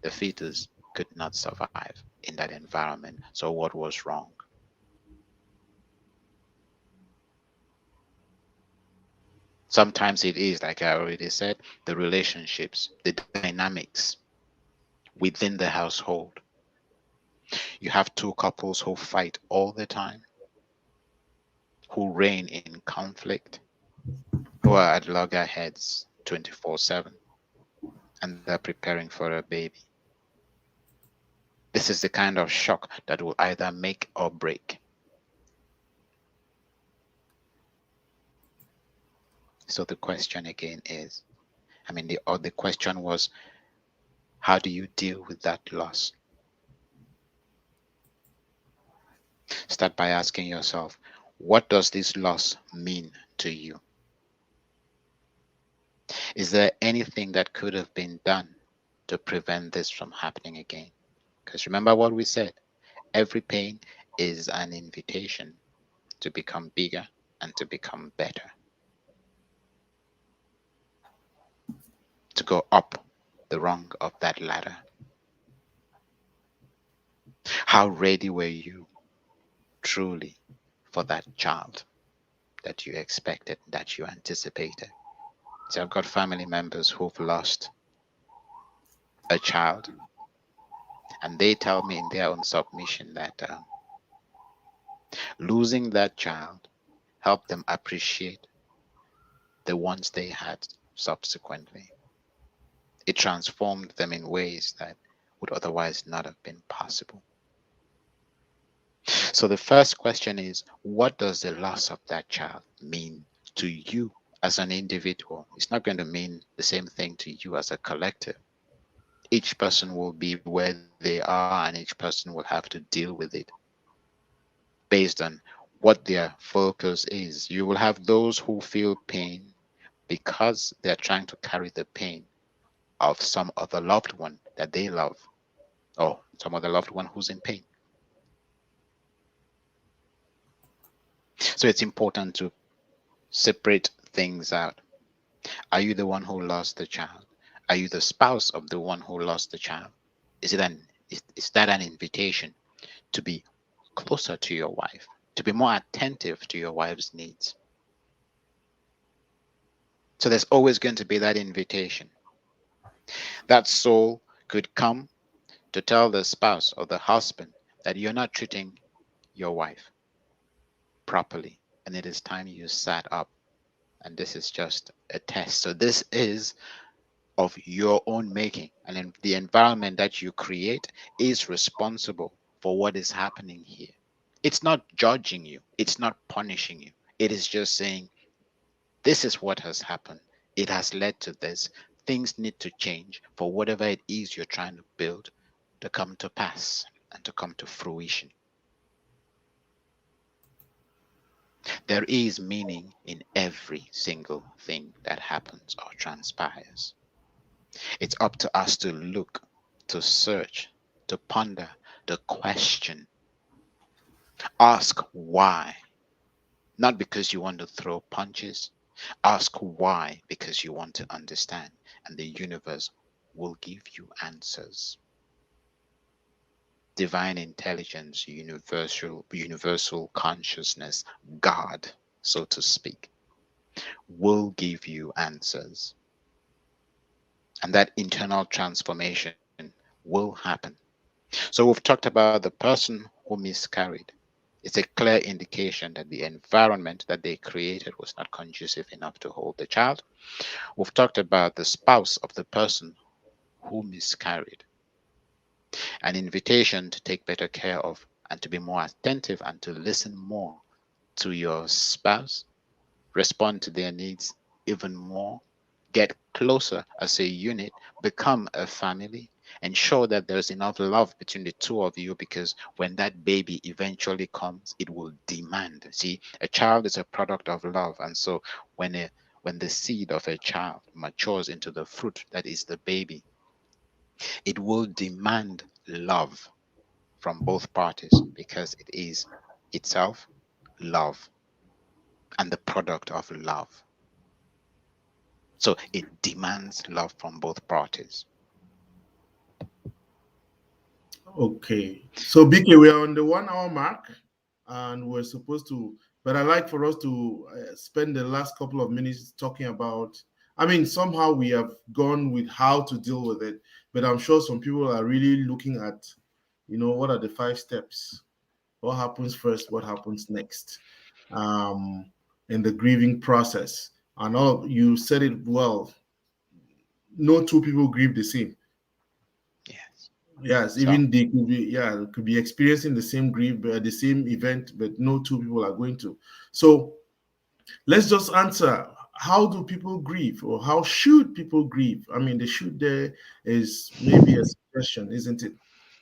the fetus could not survive in that environment. So what was wrong? Sometimes it is, like I already said, the relationships, the dynamics within the household. You have two couples who fight all the time. who reign in conflict, who are at loggerheads 24/7, and they're preparing for a baby. This is the kind of shock that will either make or break. So the question again is, the question was, how do you deal with that loss? Start by asking yourself, what does this loss mean to you? Is there anything that could have been done to prevent this from happening again? Because remember what we said, every pain is an invitation to become bigger and to become better, to go up the rung of that ladder. How ready were you truly for that child that you expected, that you anticipated? See, I've got family members who've lost a child, and they tell me in their own submission that losing that child helped them appreciate the ones they had subsequently. It transformed them in ways that would otherwise not have been possible. So the first question is, what does the loss of that child mean to you as an individual? It's not going to mean the same thing to you as a collective. Each person will be where they are, and each person will have to deal with it based on what their focus is. You will have those who feel pain because they're trying to carry the pain of some other loved one that they love, or some other loved one who's in pain. So it's important to separate things out. Are you the one who lost the child? Are you the spouse of the one who lost the child? Is that an invitation to be closer to your wife, to be more attentive to your wife's needs? So there's always going to be that invitation. That soul could come to tell the spouse or the husband that you're not treating your wife properly, and it is time you sat up. And this is just a test. So this is of your own making, and in the environment that you create is responsible for what is happening here. It's not judging you, it's not punishing you. It is just saying, this is what has happened. It has led to this. Things need to change for whatever it is you're trying to build to come to pass and to come to fruition. There is meaning in every single thing that happens or transpires. It's up to us to look, to search, to ponder, to question. Ask why. Not because you want to throw punches. Ask why because you want to understand, and the universe will give you answers. Divine intelligence, universal consciousness, God, so to speak, will give you answers. And that internal transformation will happen. So we've talked about the person who miscarried. It's a clear indication that the environment that they created was not conducive enough to hold the child. We've talked about the spouse of the person who miscarried, an invitation to take better care of and to be more attentive and to listen more to your spouse, respond to their needs even more, get closer as a unit, become a family, ensure that there's enough love between the two of you, because when that baby eventually comes, it will demand. See, a child is a product of love, and so when the seed of a child matures into the fruit that is the baby, it will demand love from both parties because it is itself love and the product of love. So it demands love from both parties. Okay. So, BK, we are on the 1 hour mark and we're supposed to, but I'd like for us to spend the last couple of minutes talking about. I mean, somehow we have gone with how to deal with it, but I'm sure some people are really looking at, what are the 5 steps? What happens first? What happens next? um, in the grieving process. And all you said it well. No two people grieve the same. Yes. Yes, So, even they could be, yeah, could be experiencing the same grief, the same event, but no two people are going to. So let's just answer: how do people grieve, or how should people grieve? I mean, the should there is maybe a suggestion, isn't it?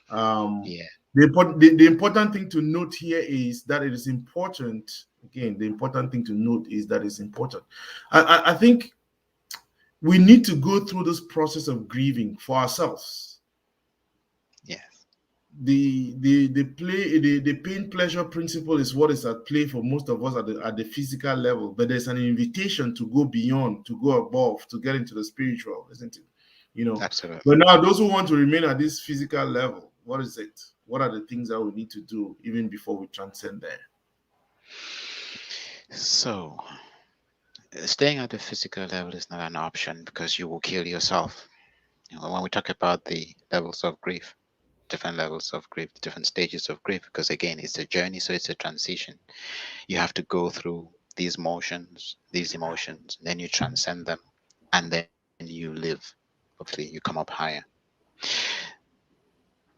Um, yeah. the important thing to note here is that it is important. Again, the important thing to note is that it's important. I think we need to go through this process of grieving for ourselves. Yes. The pain pleasure principle is what is at play for most of us at the physical level, but there's an invitation to go beyond, to go above, to get into the spiritual, isn't it? You know. But Absolutely. now those who want to remain at this physical level, what is it? What are the things that we need to do even before we transcend there? So, staying at the physical level is not an option because you will kill yourself. When we talk about the levels of grief, different levels of grief, different stages of grief, because again, it's a journey, so it's a transition. You have to go through these emotions, then you transcend them, and then you live. Hopefully, you come up higher.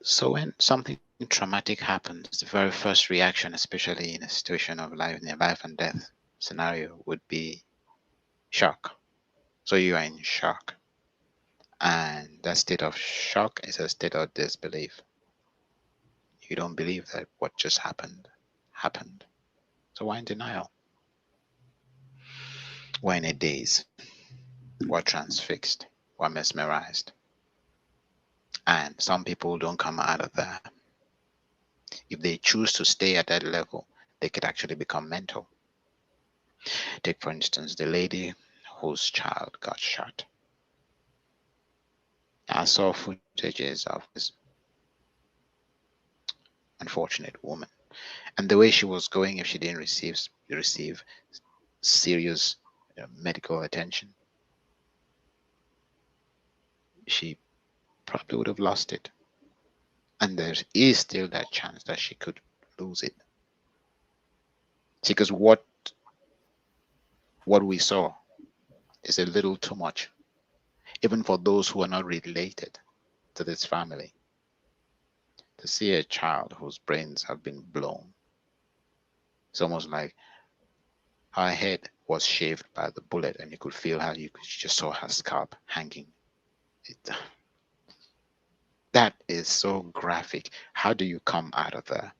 So, when something traumatic happens, the very first reaction, especially in a situation of life, in a life and death scenario, would be shock. So, you are in shock, and that state of shock is a state of disbelief. You don't believe that what just happened. So, why in denial? Why in a daze? Why transfixed? Why mesmerized? And some people don't come out of that. If they choose to stay at that level, they could actually become mental. Take, for instance, the lady whose child got shot. I saw footages of this unfortunate woman, and the way she was going, if she didn't receive serious medical attention, she probably would have lost it. And there is still that chance that she could lose it. Because what we saw is a little too much, even for those who are not related to this family. To see a child whose brains have been blown, it's almost like her head was shaved by the bullet, and you could feel how you just saw her scalp hanging. It, that is so graphic. How do you come out of there?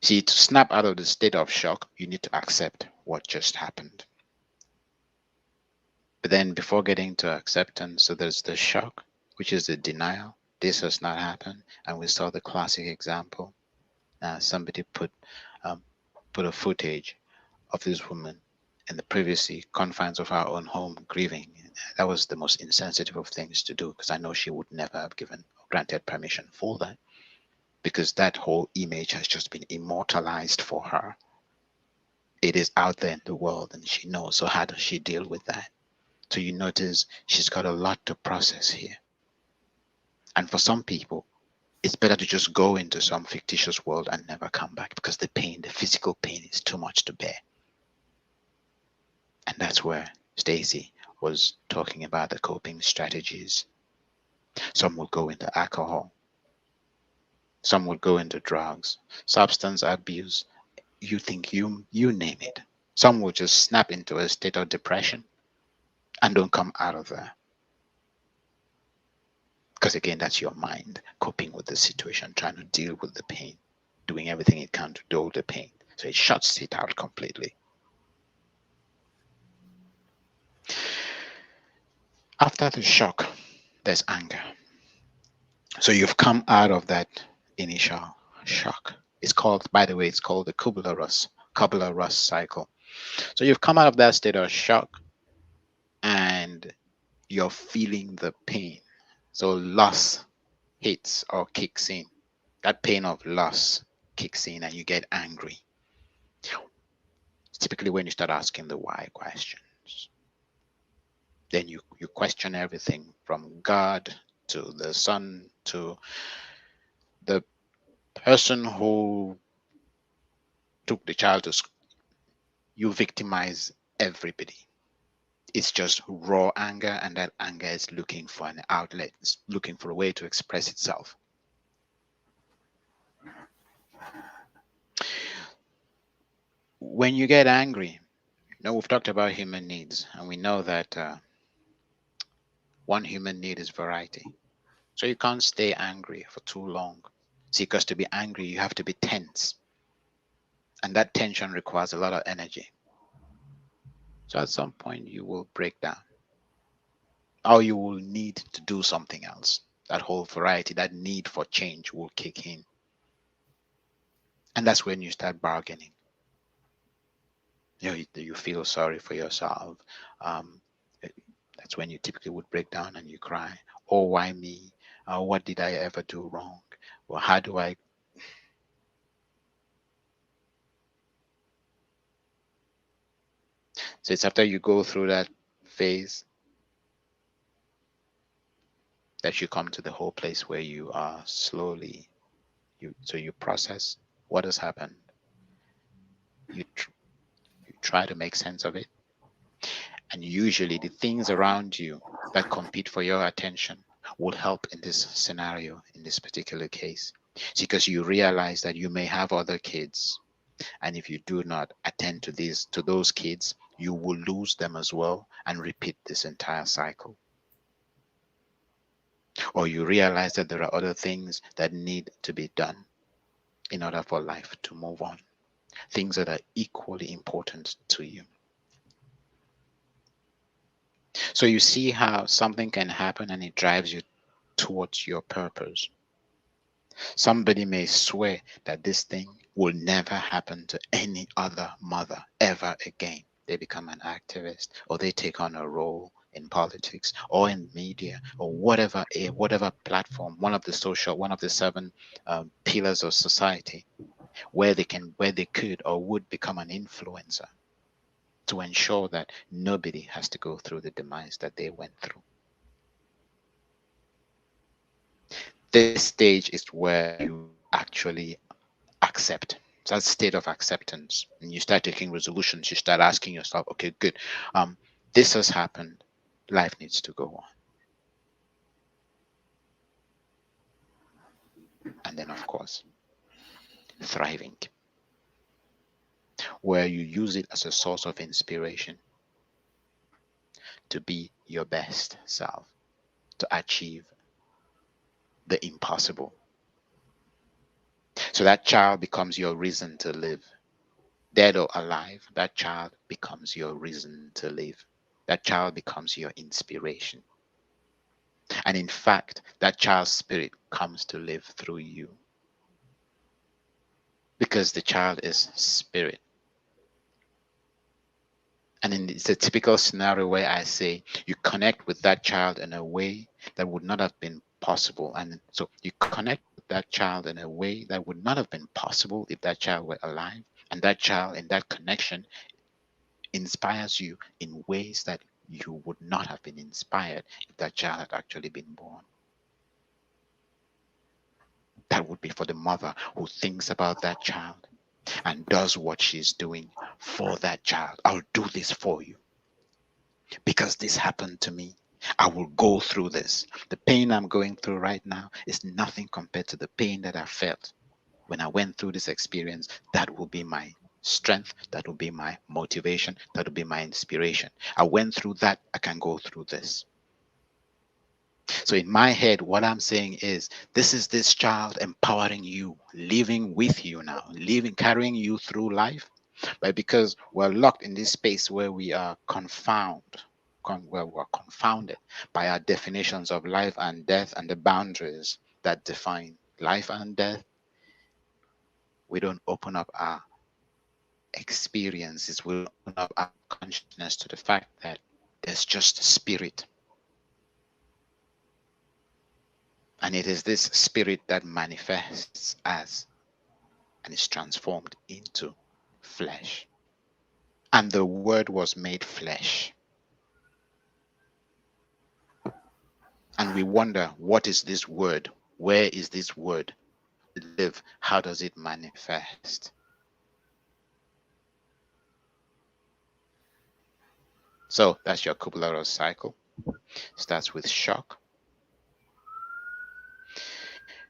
See, to snap out of the state of shock, you need to accept what just happened. But then before getting to acceptance, so there's the shock, which is the denial. This has not happened. And we saw the classic example. Somebody um, put a footage of this woman in the privacy confines of her own home grieving. That was the most insensitive of things to do, because I know she would never have given or granted permission for that, because that whole image has just been immortalized for her. It is out there in the world and she knows. So how does she deal with that? So you notice she's got a lot to process here. And for some people, it's better to just go into some fictitious world and never come back, because the pain, the physical pain, is too much to bear. And that's where Stacy was talking about the coping strategies. Some will go into alcohol, some will go into drugs, substance abuse, you name it. Some will just snap into a state of depression and don't come out of there. Because again, that's your mind coping with the situation, trying to deal with the pain, doing everything it can to dull the pain. So it shuts it out completely. After the shock, there's anger. So you've come out of that initial shock. It's called, by the way, it's called the Kubler-Ross cycle. So you've come out of that state of shock and you're feeling the pain. So loss hits or kicks in. That pain of loss kicks in and you get angry. It's typically when you start asking the why questions. Then you question everything from God to the sun to the person who took the child to school, you victimize everybody. It's just raw anger, and that anger is looking for an outlet, it's looking for a way to express itself. When you get angry, we've talked about human needs, and we know that one human need is variety. So you can't stay angry for too long. See, because to be angry, you have to be tense, and that tension requires a lot of energy. So at some point, you will break down, or you will need to do something else. That whole variety, that need for change will kick in. And that's when you start bargaining. You feel sorry for yourself. Um, eh, that's when you typically would break down and you cry. Oh, why me? What did I ever do wrong? Well, how do I? So it's after you go through that phase that you come to the whole place where you are slowly, you process what has happened. You, you try to make sense of it. And usually the things around you that compete for your attention will help in this scenario, in this particular case. It's because you realize that you may have other kids. And if you do not attend to those kids, you will lose them as well and repeat this entire cycle. Or you realize that there are other things that need to be done in order for life to move on, things that are equally important to you. So you see how something can happen and it drives you towards your purpose. Somebody may swear that this thing will never happen to any other mother ever again. They become an activist, or they take on a role in politics or in media or whatever platform, one of the seven pillars of society, where they could or would become an influencer to ensure that nobody has to go through the demise that they went through. This stage is where you actually accept. So that's state of acceptance. And you start taking resolutions. You start asking yourself, okay, good. This has happened. Life needs to go on. And then, of course, thriving, where you use it as a source of inspiration to be your best self, to achieve the impossible. So that child becomes your reason to live. Dead or alive, that child becomes your reason to live. That child becomes your inspiration. And in fact, that child's spirit comes to live through you because the child is spirit. And it's a typical scenario where I say you connect with that child in a way that would not have been possible. And so you connect with that child in a way that would not have been possible if that child were alive. And that child in that connection inspires you in ways that you would not have been inspired if that child had actually been born. That would be for the mother who thinks about that child and does what she's doing for that child. I'll do this for you because this happened to me. I will go through this. The pain I'm going through right now is nothing compared to the pain that I felt when I went through this experience. That will be my strength. That will be my motivation. That will be my inspiration. I went through that. I can go through this. So in my head, what I'm saying is this is this child empowering you, living with you now, living, carrying you through life. But because we're locked in this space where we are where we're confounded by our definitions of life and death and the boundaries that define life and death, we don't open up our experiences, we don't open up our consciousness to the fact that there's just spirit. And it is this spirit that manifests as and is transformed into flesh. And the word was made flesh. And we wonder, what is this word? Where is this word? Live. How does it manifest? So that's your cumulative cycle. Starts with shock.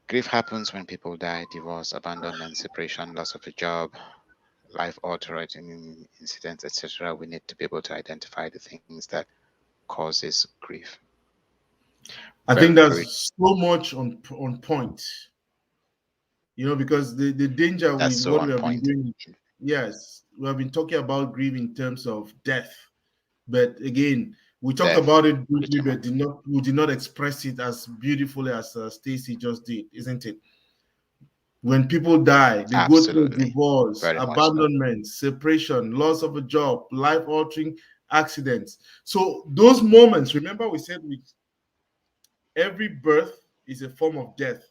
Grief happens when people die, divorce, abandonment, separation, loss of a job, life altering incidents, etc. We need to be able to identify the things that causes grief. I Very, think very. that's so much on point. Because the danger That's with so what on we have been point. doing, yes, we have been talking about grief in terms of death, but again, we talked Death, about it pretty briefly, much. but we did not express it as beautifully as Stacy just did, isn't it? When people die, they go through Absolutely. divorce, Very much so. abandonment, separation, loss of a job, life-altering accidents. So those moments, remember we said every birth is a form of death.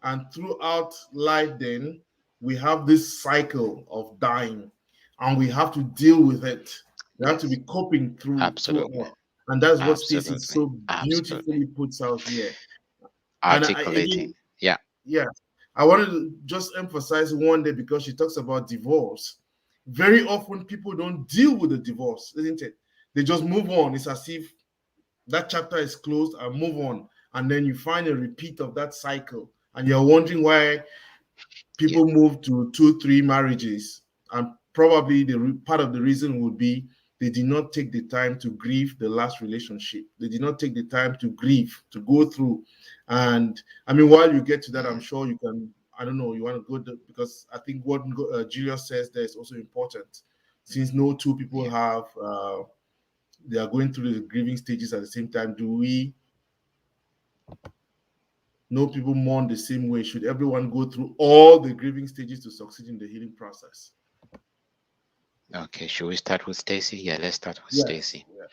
And throughout life, then we have this cycle of dying, and we have to deal with it. We have to Yes. be coping Absolutely. throughout. And that's what Stacey Absolutely. so Absolutely. beautifully puts out here. And again, Articulating. Yeah. yeah, I wanted to just emphasize one day because she talks about divorce. Very often people don't deal with the divorce, isn't it? They just move on. It's as if that chapter is closed and move on. And then you find a repeat of that cycle. And you're wondering why Yeah. people move to 2, 3 marriages. And probably part of the reason would be they did not take the time to grieve the last relationship. They did not take the time to grieve, to go through. And I mean, while you get to that, I'm Mm, sure you can, I don't know, you want to go to, because I think what Julius says there is also important. Since no two people yeah. they are going through the grieving stages at the same time, do we know people mourn the same way? Should everyone go through all the grieving stages to succeed in the healing process? Okay. Should we start with Stacy? Yeah, let's start with Yes. Stacy. Yeah.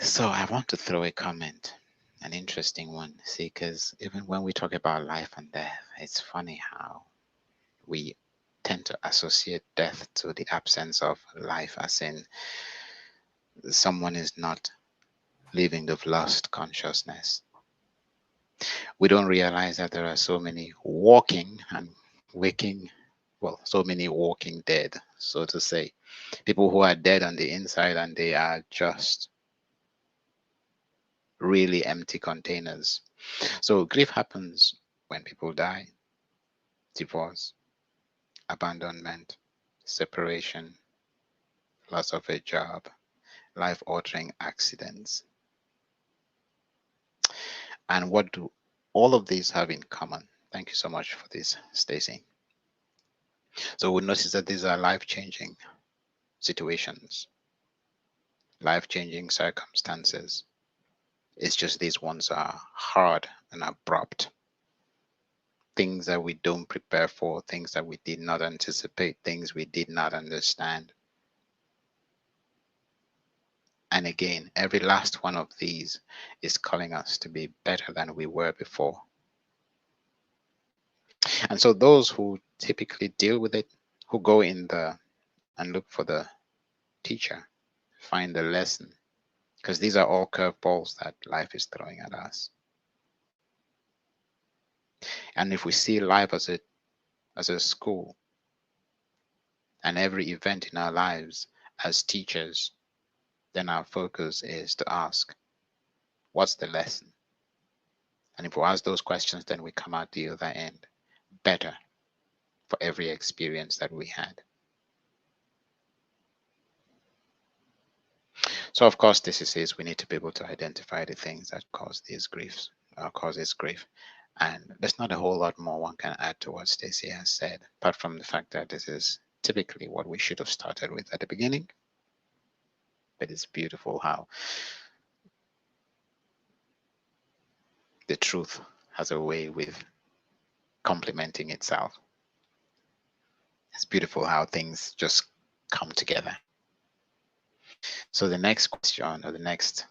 So I want to throw a comment, an interesting one. See, because even when we talk about life and death, it's funny how we tend to associate death to the absence of life, as in someone is not living, they've lost consciousness. We don't realize that there are so many walking and waking, well, so many walking dead, so to say. People who are dead on the inside and they are just really empty containers. So grief happens when people die, divorce, abandonment, separation, loss of a job, life altering accidents. And what do all of these have in common? Thank you so much for this, Stacy. So we notice that these are life changing situations, life changing circumstances. It's just these ones are hard and abrupt. Things that we don't prepare for, things that we did not anticipate, things we did not understand. And again, every last one of these is calling us to be better than we were before. And so those who typically deal with it, who go in the and look for the teacher, find the lesson, because these are all curveballs that life is throwing at us. And if we see life as a school and every event in our lives as teachers, then our focus is to ask, what's the lesson? And if we ask those questions, then we come out the other end better for every experience that we had. So of course, this is we need to be able to identify the things that cause these griefs, causes grief. And there's not a whole lot more one can add to what Stacey has said, apart from the fact that this is typically what we should have started with at the beginning. But it's beautiful how the truth has a way with complementing itself. It's beautiful how things just come together. So the next question or the next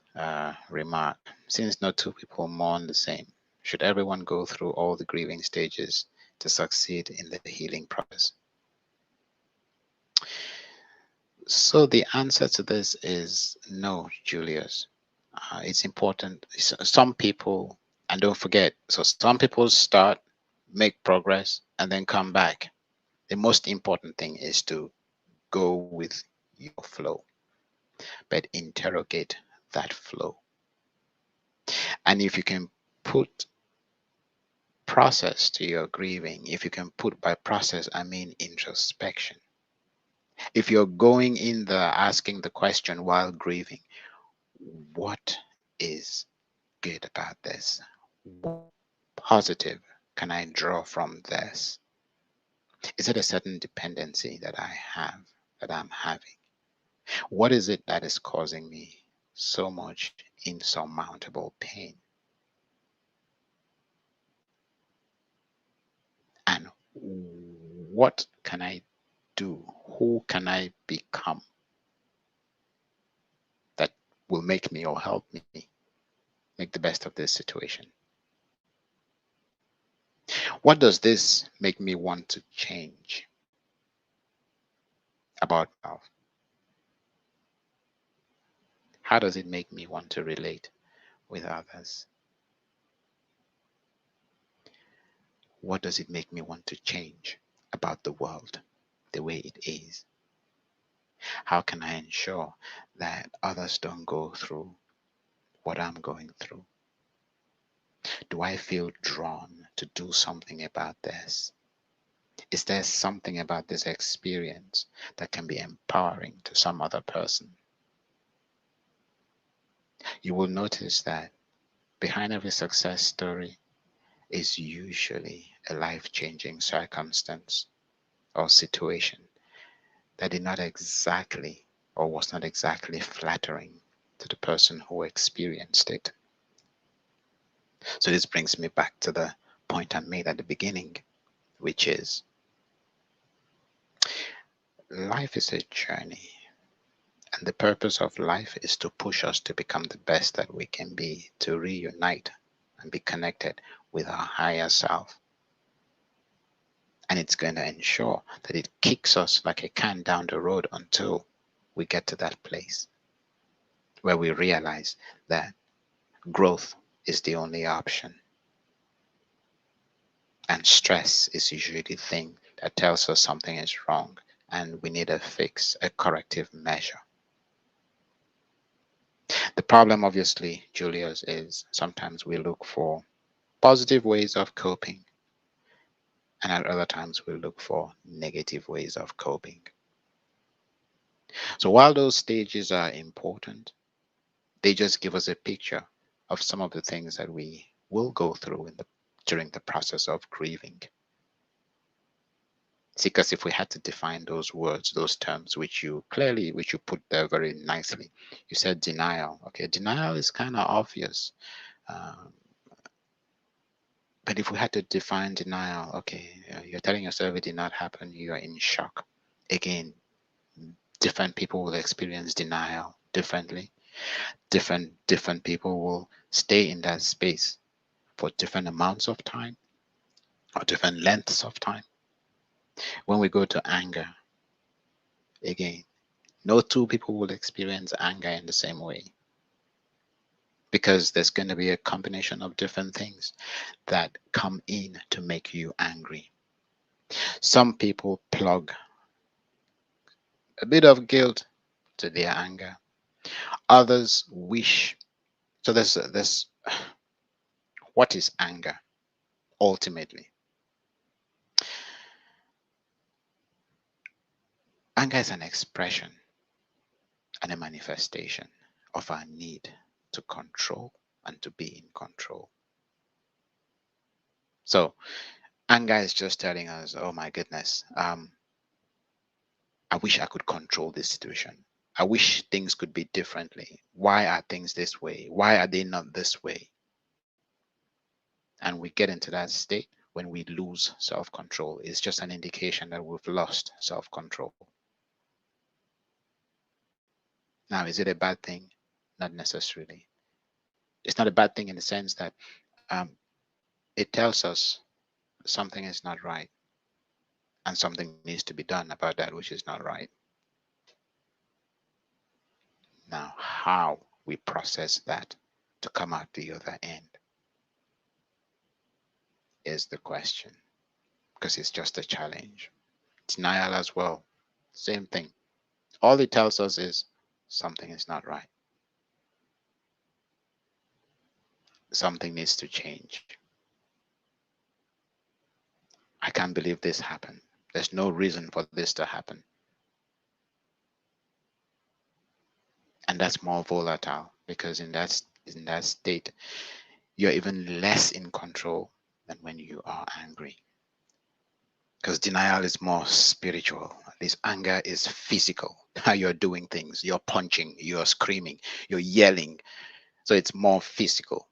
remark, since no two people mourn the same, should everyone go through all the grieving stages to succeed in the healing process? So the answer to this is no, Julius. It's important. Some people, and don't forget, so some people start, make progress, and then come back. The most important thing is to go with your flow, but interrogate that flow. And if you can put process to your grieving, if you can put by process, I mean introspection. If you're going in there asking the question while grieving, what is good about this? What positive can I draw from this? Is it a certain dependency that I have, that I'm having? What is it that is causing me so much insurmountable pain? And what can I do? Who can I become that will make me or help me make the best of this situation? What does this make me want to change about myself? How does it make me want to relate with others? What does it make me want to change about the world the way it is? How can I ensure that others don't go through what I'm going through? Do I feel drawn to do something about this? Is there something about this experience that can be empowering to some other person? You will notice that behind every success story is usually a life changing circumstance or situation that did not exactly or was not exactly flattering to the person who experienced it. So, this brings me back to the point I made at the beginning, which is life is a journey, and the purpose of life is to push us to become the best that we can be, to reunite and be connected with our higher self. And it's going to ensure that it kicks us like a can down the road until we get to that place where we realize that growth is the only option. And stress is usually the thing that tells us something is wrong and we need a fix, a corrective measure. The problem, obviously, Julius, is sometimes we look for positive ways of coping, and at other times we look for negative ways of coping. So while those stages are important, they just give us a picture of some of the things that we will go through during the process of grieving. See, because if we had to define those words, those terms, which you put there very nicely, you said denial. Okay, denial is kind of obvious. Um, but if we had to define denial, okay, you're telling yourself it did not happen, you are in shock. Again, different people will experience denial differently. Different people will stay in that space for different amounts of time or different lengths of time. When we go to anger, again, no two people will experience anger in the same way because there's going to be a combination of different things that come in to make you angry. Some people plug a bit of guilt to their anger. Others wish. So there's what is anger ultimately? Anger is an expression and a manifestation of our need to control and to be in control. So anger is just telling us, oh my goodness, I wish I could control this situation. I wish things could be differently. Why are things this way? Why are they not this way? And we get into that state when we lose self control. It's just an indication that we've lost self control. Now, is it a bad thing? Not necessarily. It's not a bad thing in the sense that it tells us something is not right and something needs to be done about that which is not right. Now, how we process that to come out the other end is the question, because it's just a challenge. Denial as well, same thing. All it tells us is something is not right. Something needs to change. I can't believe this happened. There's no reason for this to happen. And that's more volatile because in that state, you're even less in control than when you are angry. Because denial is more spiritual. This anger is physical. How you're doing things, you're punching, you're screaming, you're yelling. So it's more physical.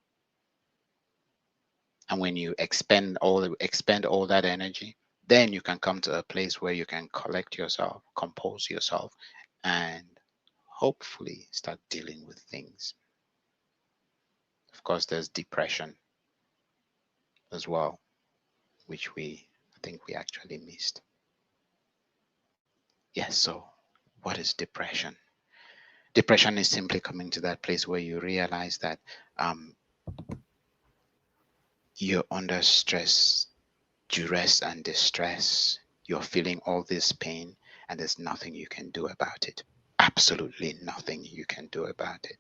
And when you expend all that energy, then you can come to a place where you can collect yourself, compose yourself, and hopefully start dealing with things. Of course, there's depression as well, which I think we actually missed. Yes, so what is depression? Depression is simply coming to that place where you realize that um, you're under stress, duress, and distress. You're feeling all this pain, and there's nothing you can do about it. Absolutely nothing you can do about it.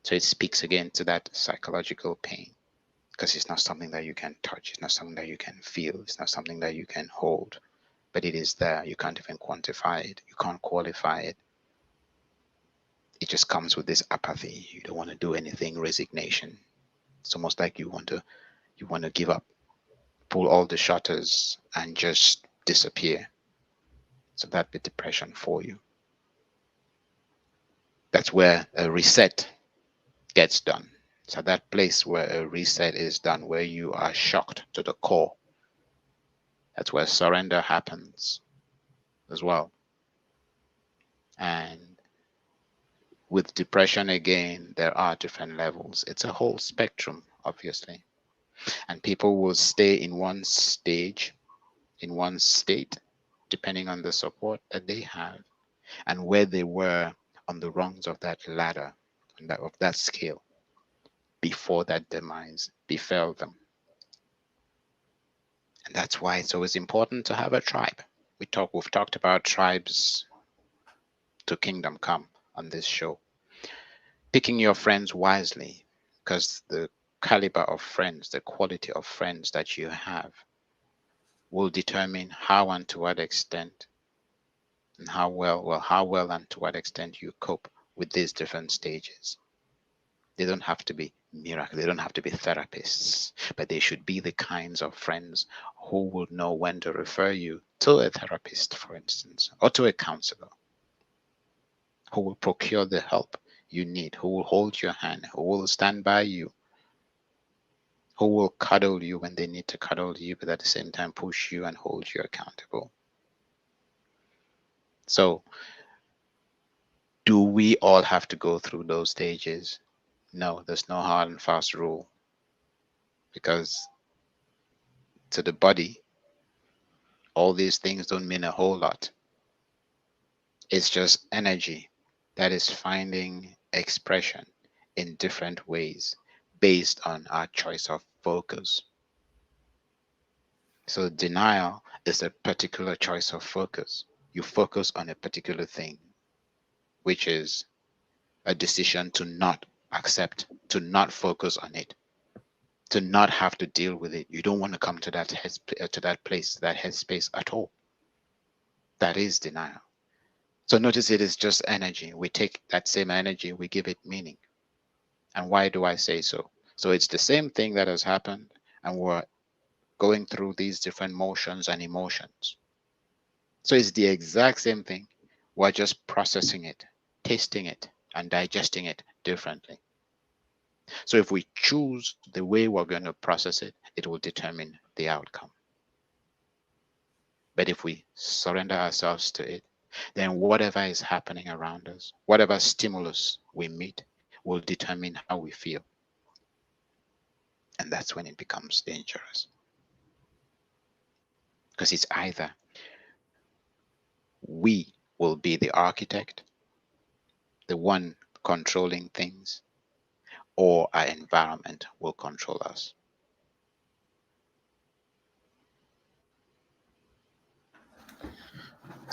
So it speaks again to that psychological pain because it's not something that you can touch, it's not something that you can feel, it's not something that you can hold, but it is there. You can't even quantify it, you can't qualify it. It just comes with this apathy. You don't want to do anything, resignation. It's almost like you want to give up, pull all the shutters and just disappear. So that'd be depression for you. That's where a reset gets done. So that place where a reset is done, where you are shocked to the core, that's where surrender happens as well. And with depression, again, there are different levels. It's a whole spectrum, obviously. And people will stay in one stage, in one state, depending on the support that they have and where they were on the rungs of that ladder, of that scale, before that demise befell them. And that's why it's always important to have a tribe. We've talked about tribes to kingdom come on this show. Picking your friends wisely, because the caliber of friends, the quality of friends that you have will determine how and to what extent and how well and to what extent you cope with these different stages. They don't have to be miracle. They don't have to be therapists, but they should be the kinds of friends who will know when to refer you to a therapist, for instance, or to a counselor, who will procure the help you need, who will hold your hand, who will stand by you, who will cuddle you when they need to cuddle you, but at the same time push you and hold you accountable. So, do we all have to go through those stages? No, there's no hard and fast rule because to the body, all these things don't mean a whole lot. It's just energy that is finding expression in different ways based on our choice of focus. So, denial is a particular choice of focus. You focus on a particular thing, which is a decision to not accept, to not focus on it, to not have to deal with it. You don't want to come to to that place, that headspace at all. That is denial. So notice it is just energy. We take that same energy, we give it meaning. And why do I say so? So it's the same thing that has happened, and we're going through these different motions and emotions. So it's the exact same thing. We're just processing it, tasting it, and digesting it differently. So if we choose the way we're going to process it, it will determine the outcome. But if we surrender ourselves to it, then whatever is happening around us, whatever stimulus we meet, will determine how we feel. And that's when it becomes dangerous. Because it's either we will be the architect, the one controlling things, or our environment will control us.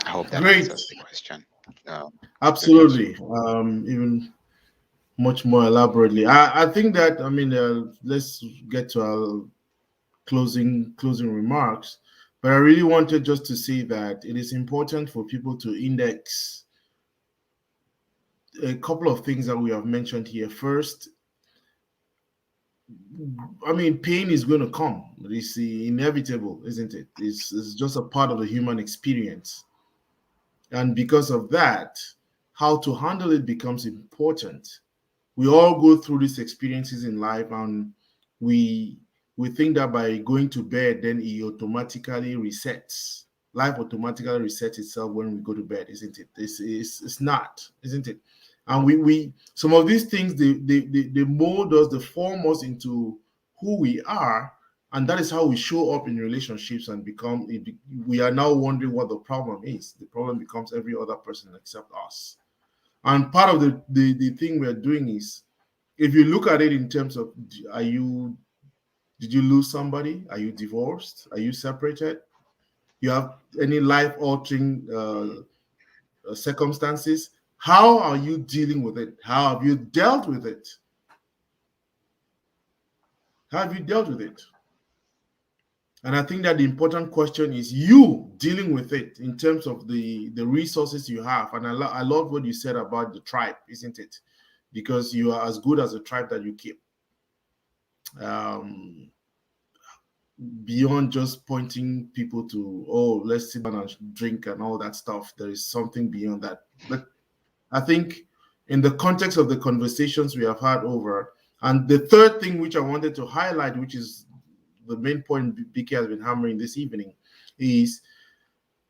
I hope that Great. answers the question. Uh, Julius. Absolutely. Even much more elaborately. I think that, I mean, let's get to our closing remarks. But I really wanted just to say that it is important for people to index a couple of things that we have mentioned here. First, I mean, pain is going to come. It's inevitable, isn't it? It's just a part of the human experience. And because of that, how to handle it becomes important. We all go through these experiences in life, and we we think that by going to bed, then it automatically resets. Life automatically resets itself when we go to bed, isn't it? It's not, isn't it? And we some of these things, they mold us, they form us into who we are, and that is how we show up in relationships and become. We are now wondering what the problem is. The problem becomes every other person except us. And part of the thing we're doing is, if you look at it in terms of, are you did you lose somebody? Are you divorced? Are you separated? You have any life altering circumstances? How are you dealing with it? How have you dealt with it? How have you dealt with it? And I think that the important question is you dealing with it in terms of the resources you have. And I love what you said about the tribe, isn't it? Because you are as good as the tribe that you keep. Um, Beyond just pointing people to, oh, let's sit down and drink and all that stuff, there is something beyond that. But I think in the context of the conversations we have had over, and the third thing which I wanted to highlight, which is the main point BK has been hammering this evening, is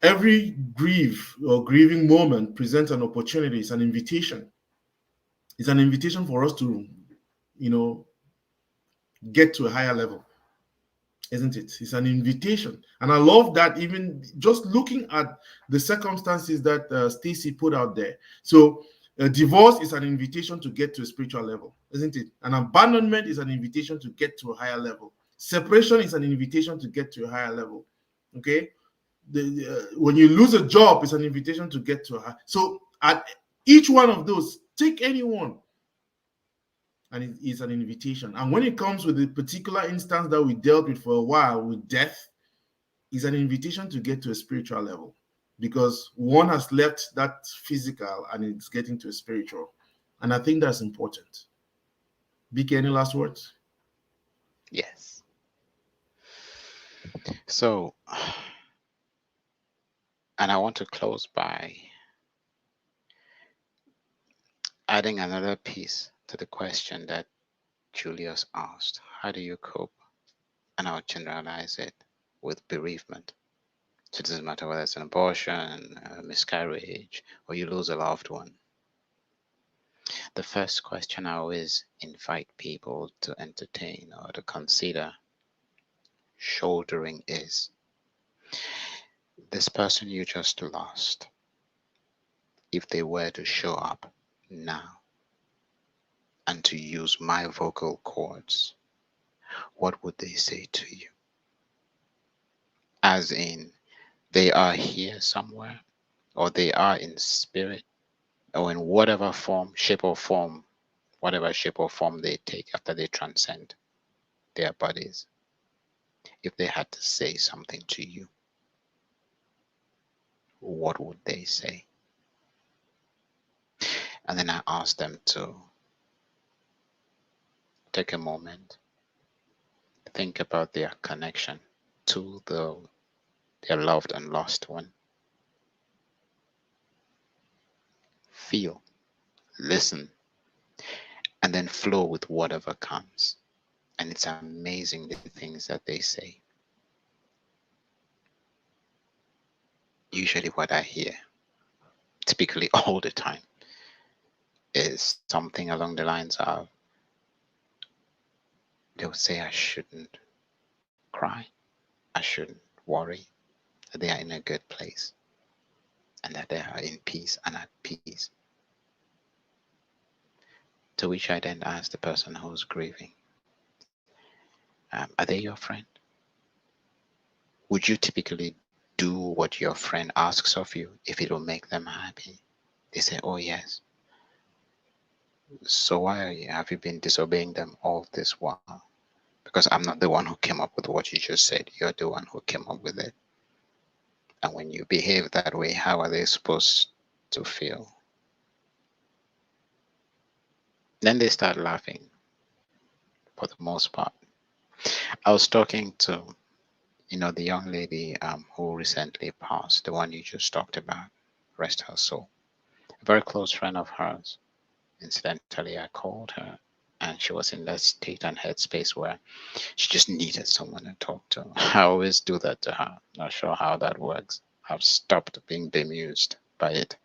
every grieve or grieving moment presents an opportunity. It's an invitation. It's an invitation for us to, you know, get to a higher level, isn't it? It's an invitation. And I love that, even just looking at the circumstances that Stacy put out there. So, a divorce is an invitation to get to a spiritual level, isn't it? An abandonment is an invitation to get to a higher level. Separation is an invitation to get to a higher level. Okay? When you lose a job, it's an invitation to get to a high. So, at each one of those, take any one, and it is an invitation. And when it comes with the particular instance that we dealt with for a while with death, is an invitation to get to a spiritual level, because one has left that physical and it's getting to a spiritual. And I think that's important. BK, any last words? Yes. So, and I want to close by adding another piece to the question that Julius asked. How do you cope? And I'll generalize it with bereavement. So it doesn't matter whether it's an abortion, a miscarriage, or you lose a loved one. The first question I always invite people to entertain or to consider shouldering is, this person you just lost, if they were to show up now and to use my vocal cords, what would they say to you? As in, they are here somewhere, or they are in spirit, or in whatever form, shape, or form, whatever shape or form they take after they transcend their bodies. If they had to say something to you, what would they say? And then I ask them to take a moment, think about their connection to their loved and lost one. Feel, listen, and then flow with whatever comes. And it's amazing the things that they say. Usually, what I hear, typically all the time, is something along the lines of, they'll say, I shouldn't cry, I shouldn't worry, that they are in a good place, and that they are in peace and at peace. To which I then ask the person who's grieving, are they your friend? Would you typically do what your friend asks of you if it will make them happy? They say, oh, yes. So have you been disobeying them all this while? Because I'm not the one who came up with what you just said. You're the one who came up with it. And when you behave that way, how are they supposed to feel? Then they start laughing for the most part. I was talking to, the young lady who recently passed, the one you just talked about, rest her soul. A very close friend of hers. Incidentally, I called her and she was in that state and headspace where she just needed someone to talk to. I always do that to her. Not sure how that works. I've stopped being bemused by it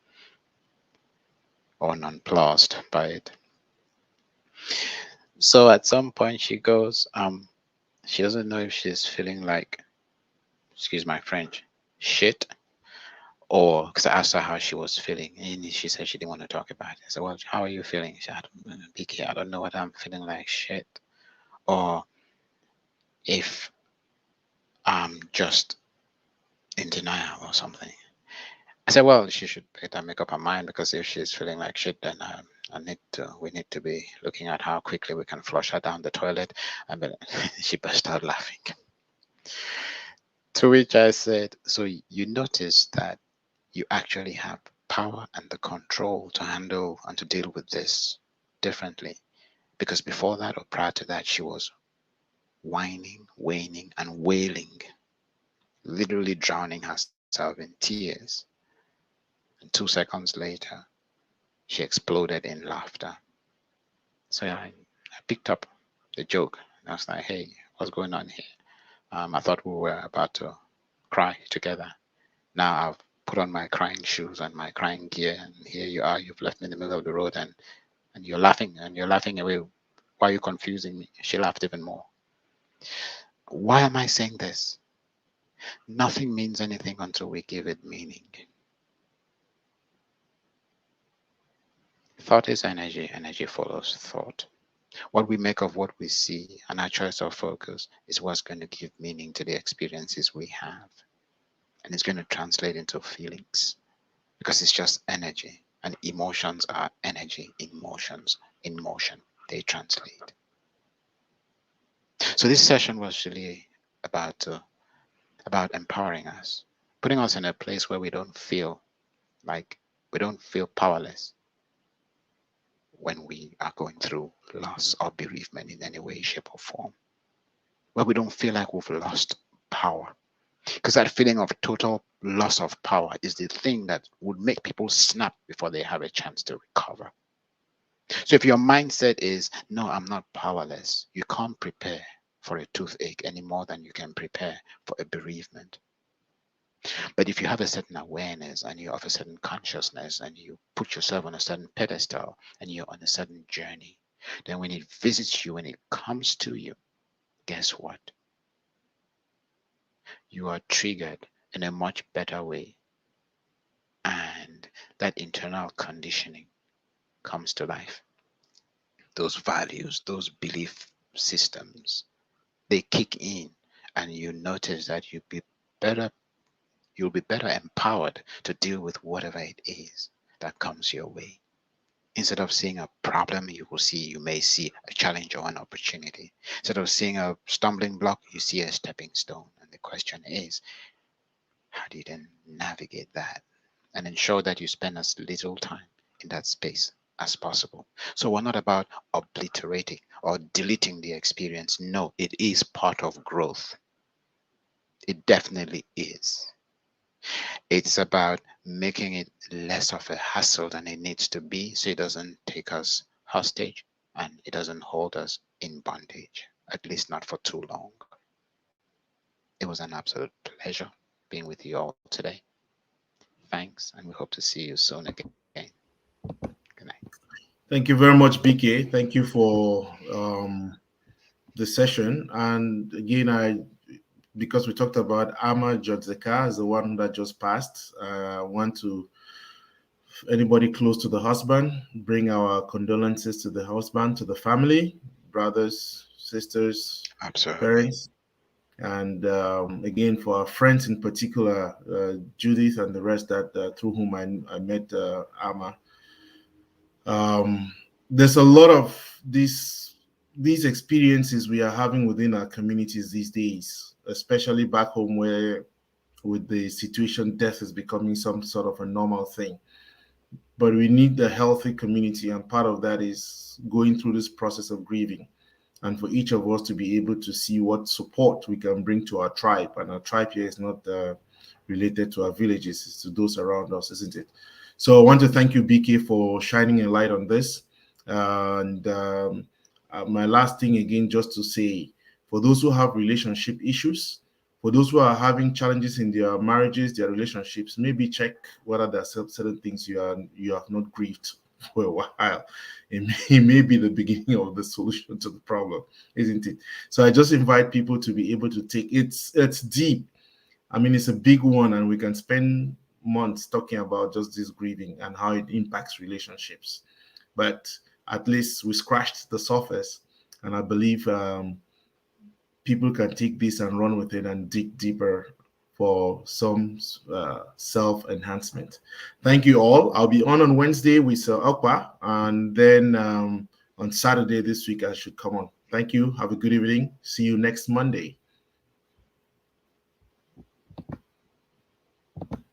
or nonplussed by it. So at some point she goes, she doesn't know if she's feeling like, excuse my French, shit, or because I asked her how she was feeling, and she said she didn't want to talk about it. I said, well, how are you feeling? She said, BK, I don't know what I'm feeling like, shit, or if I'm just in denial or something. I said, well, she should better make up her mind because if she's feeling like shit, then we need to be looking at how quickly we can flush her down the toilet. And then she burst out laughing. To which I said, so you notice that you actually have power and the control to handle and to deal with this differently. Because before that or prior to that, she was whining, wailing, and wailing, literally drowning herself in tears. And 2 seconds later, she exploded in laughter. So I picked up the joke. And I was like, hey, what's going on here? I thought we were about to cry together. Now I've put on my crying shoes and my crying gear, and here you are. You've left me in the middle of the road, and you're laughing away. Why are you confusing me? She laughed even more. Why am I saying this? Nothing means anything until we give it meaning. Thought is energy, energy follows thought. What we make of what we see and our choice of focus is what's going to give meaning to the experiences we have. And it's going to translate into feelings because it's just energy. And emotions are energy, emotions in motion. They translate. So this session was really about about empowering us, putting us in a place where like we don't feel powerless when we are going through loss or bereavement in any way, shape, or form. Where we don't feel like we've lost power. Because that feeling of total loss of power is the thing that would make people snap before they have a chance to recover. So if your mindset is, no, I'm not powerless, you can't prepare for a toothache any more than you can prepare for a bereavement. But if you have a certain awareness and you have a certain consciousness and you put yourself on a certain pedestal and you're on a certain journey, then when it visits you, when it comes to you, guess what? You are triggered in a much better way. And that internal conditioning comes to life. Those values, those belief systems, they kick in and you notice that better you'll be better empowered to deal with whatever it is that comes your way. Instead of seeing a problem, you may see a challenge or an opportunity. Instead of seeing a stumbling block, you see a stepping stone. And the question is, how do you then navigate that and ensure that you spend as little time in that space as possible? So we're not about obliterating or deleting the experience. No, it is part of growth. It definitely is. It's about making it less of a hassle than it needs to be so it doesn't take us hostage and it doesn't hold us in bondage, at least not for too long. It was an absolute pleasure being with you all today. Thanks, and we hope to see you soon again. Good night. Thank you very much, BK. Thank you for the session. And again, because we talked about Ama Jodzeka as the one that just passed, I want to anybody close to the husband, bring our condolences to the husband, to the family, brothers, sisters, Absolutely. parents. And again, for our friends in particular, Judith and the rest that through whom I met Amma, um, there's a lot of these experiences we are having within our communities these days, especially back home where with the situation death is becoming some sort of a normal thing. But we need a healthy community, and part of that is going through this process of grieving, and for each of us to be able to see what support we can bring to our tribe. And our tribe here is not related to our villages, it's to those around us, isn't it? So I want to thank you, BK, for shining a light on this. And my last thing again, just to say, for those who have relationship issues, for those who are having challenges in their marriages, their relationships, maybe check whether there are certain things you have not grieved for a while. It may be the beginning of the solution to the problem, isn't it? So I just invite people to be able to take it's deep. I mean, it's a big one, and we can spend months talking about just this grieving and how it impacts relationships. But at least we scratched the surface, and I believe people can take this and run with it and dig deeper for some self enhancement. Thank you all. I'll be on Wednesday with Okpa, and then on Saturday this week I should come on. Thank you. Have a good evening. See you next Monday.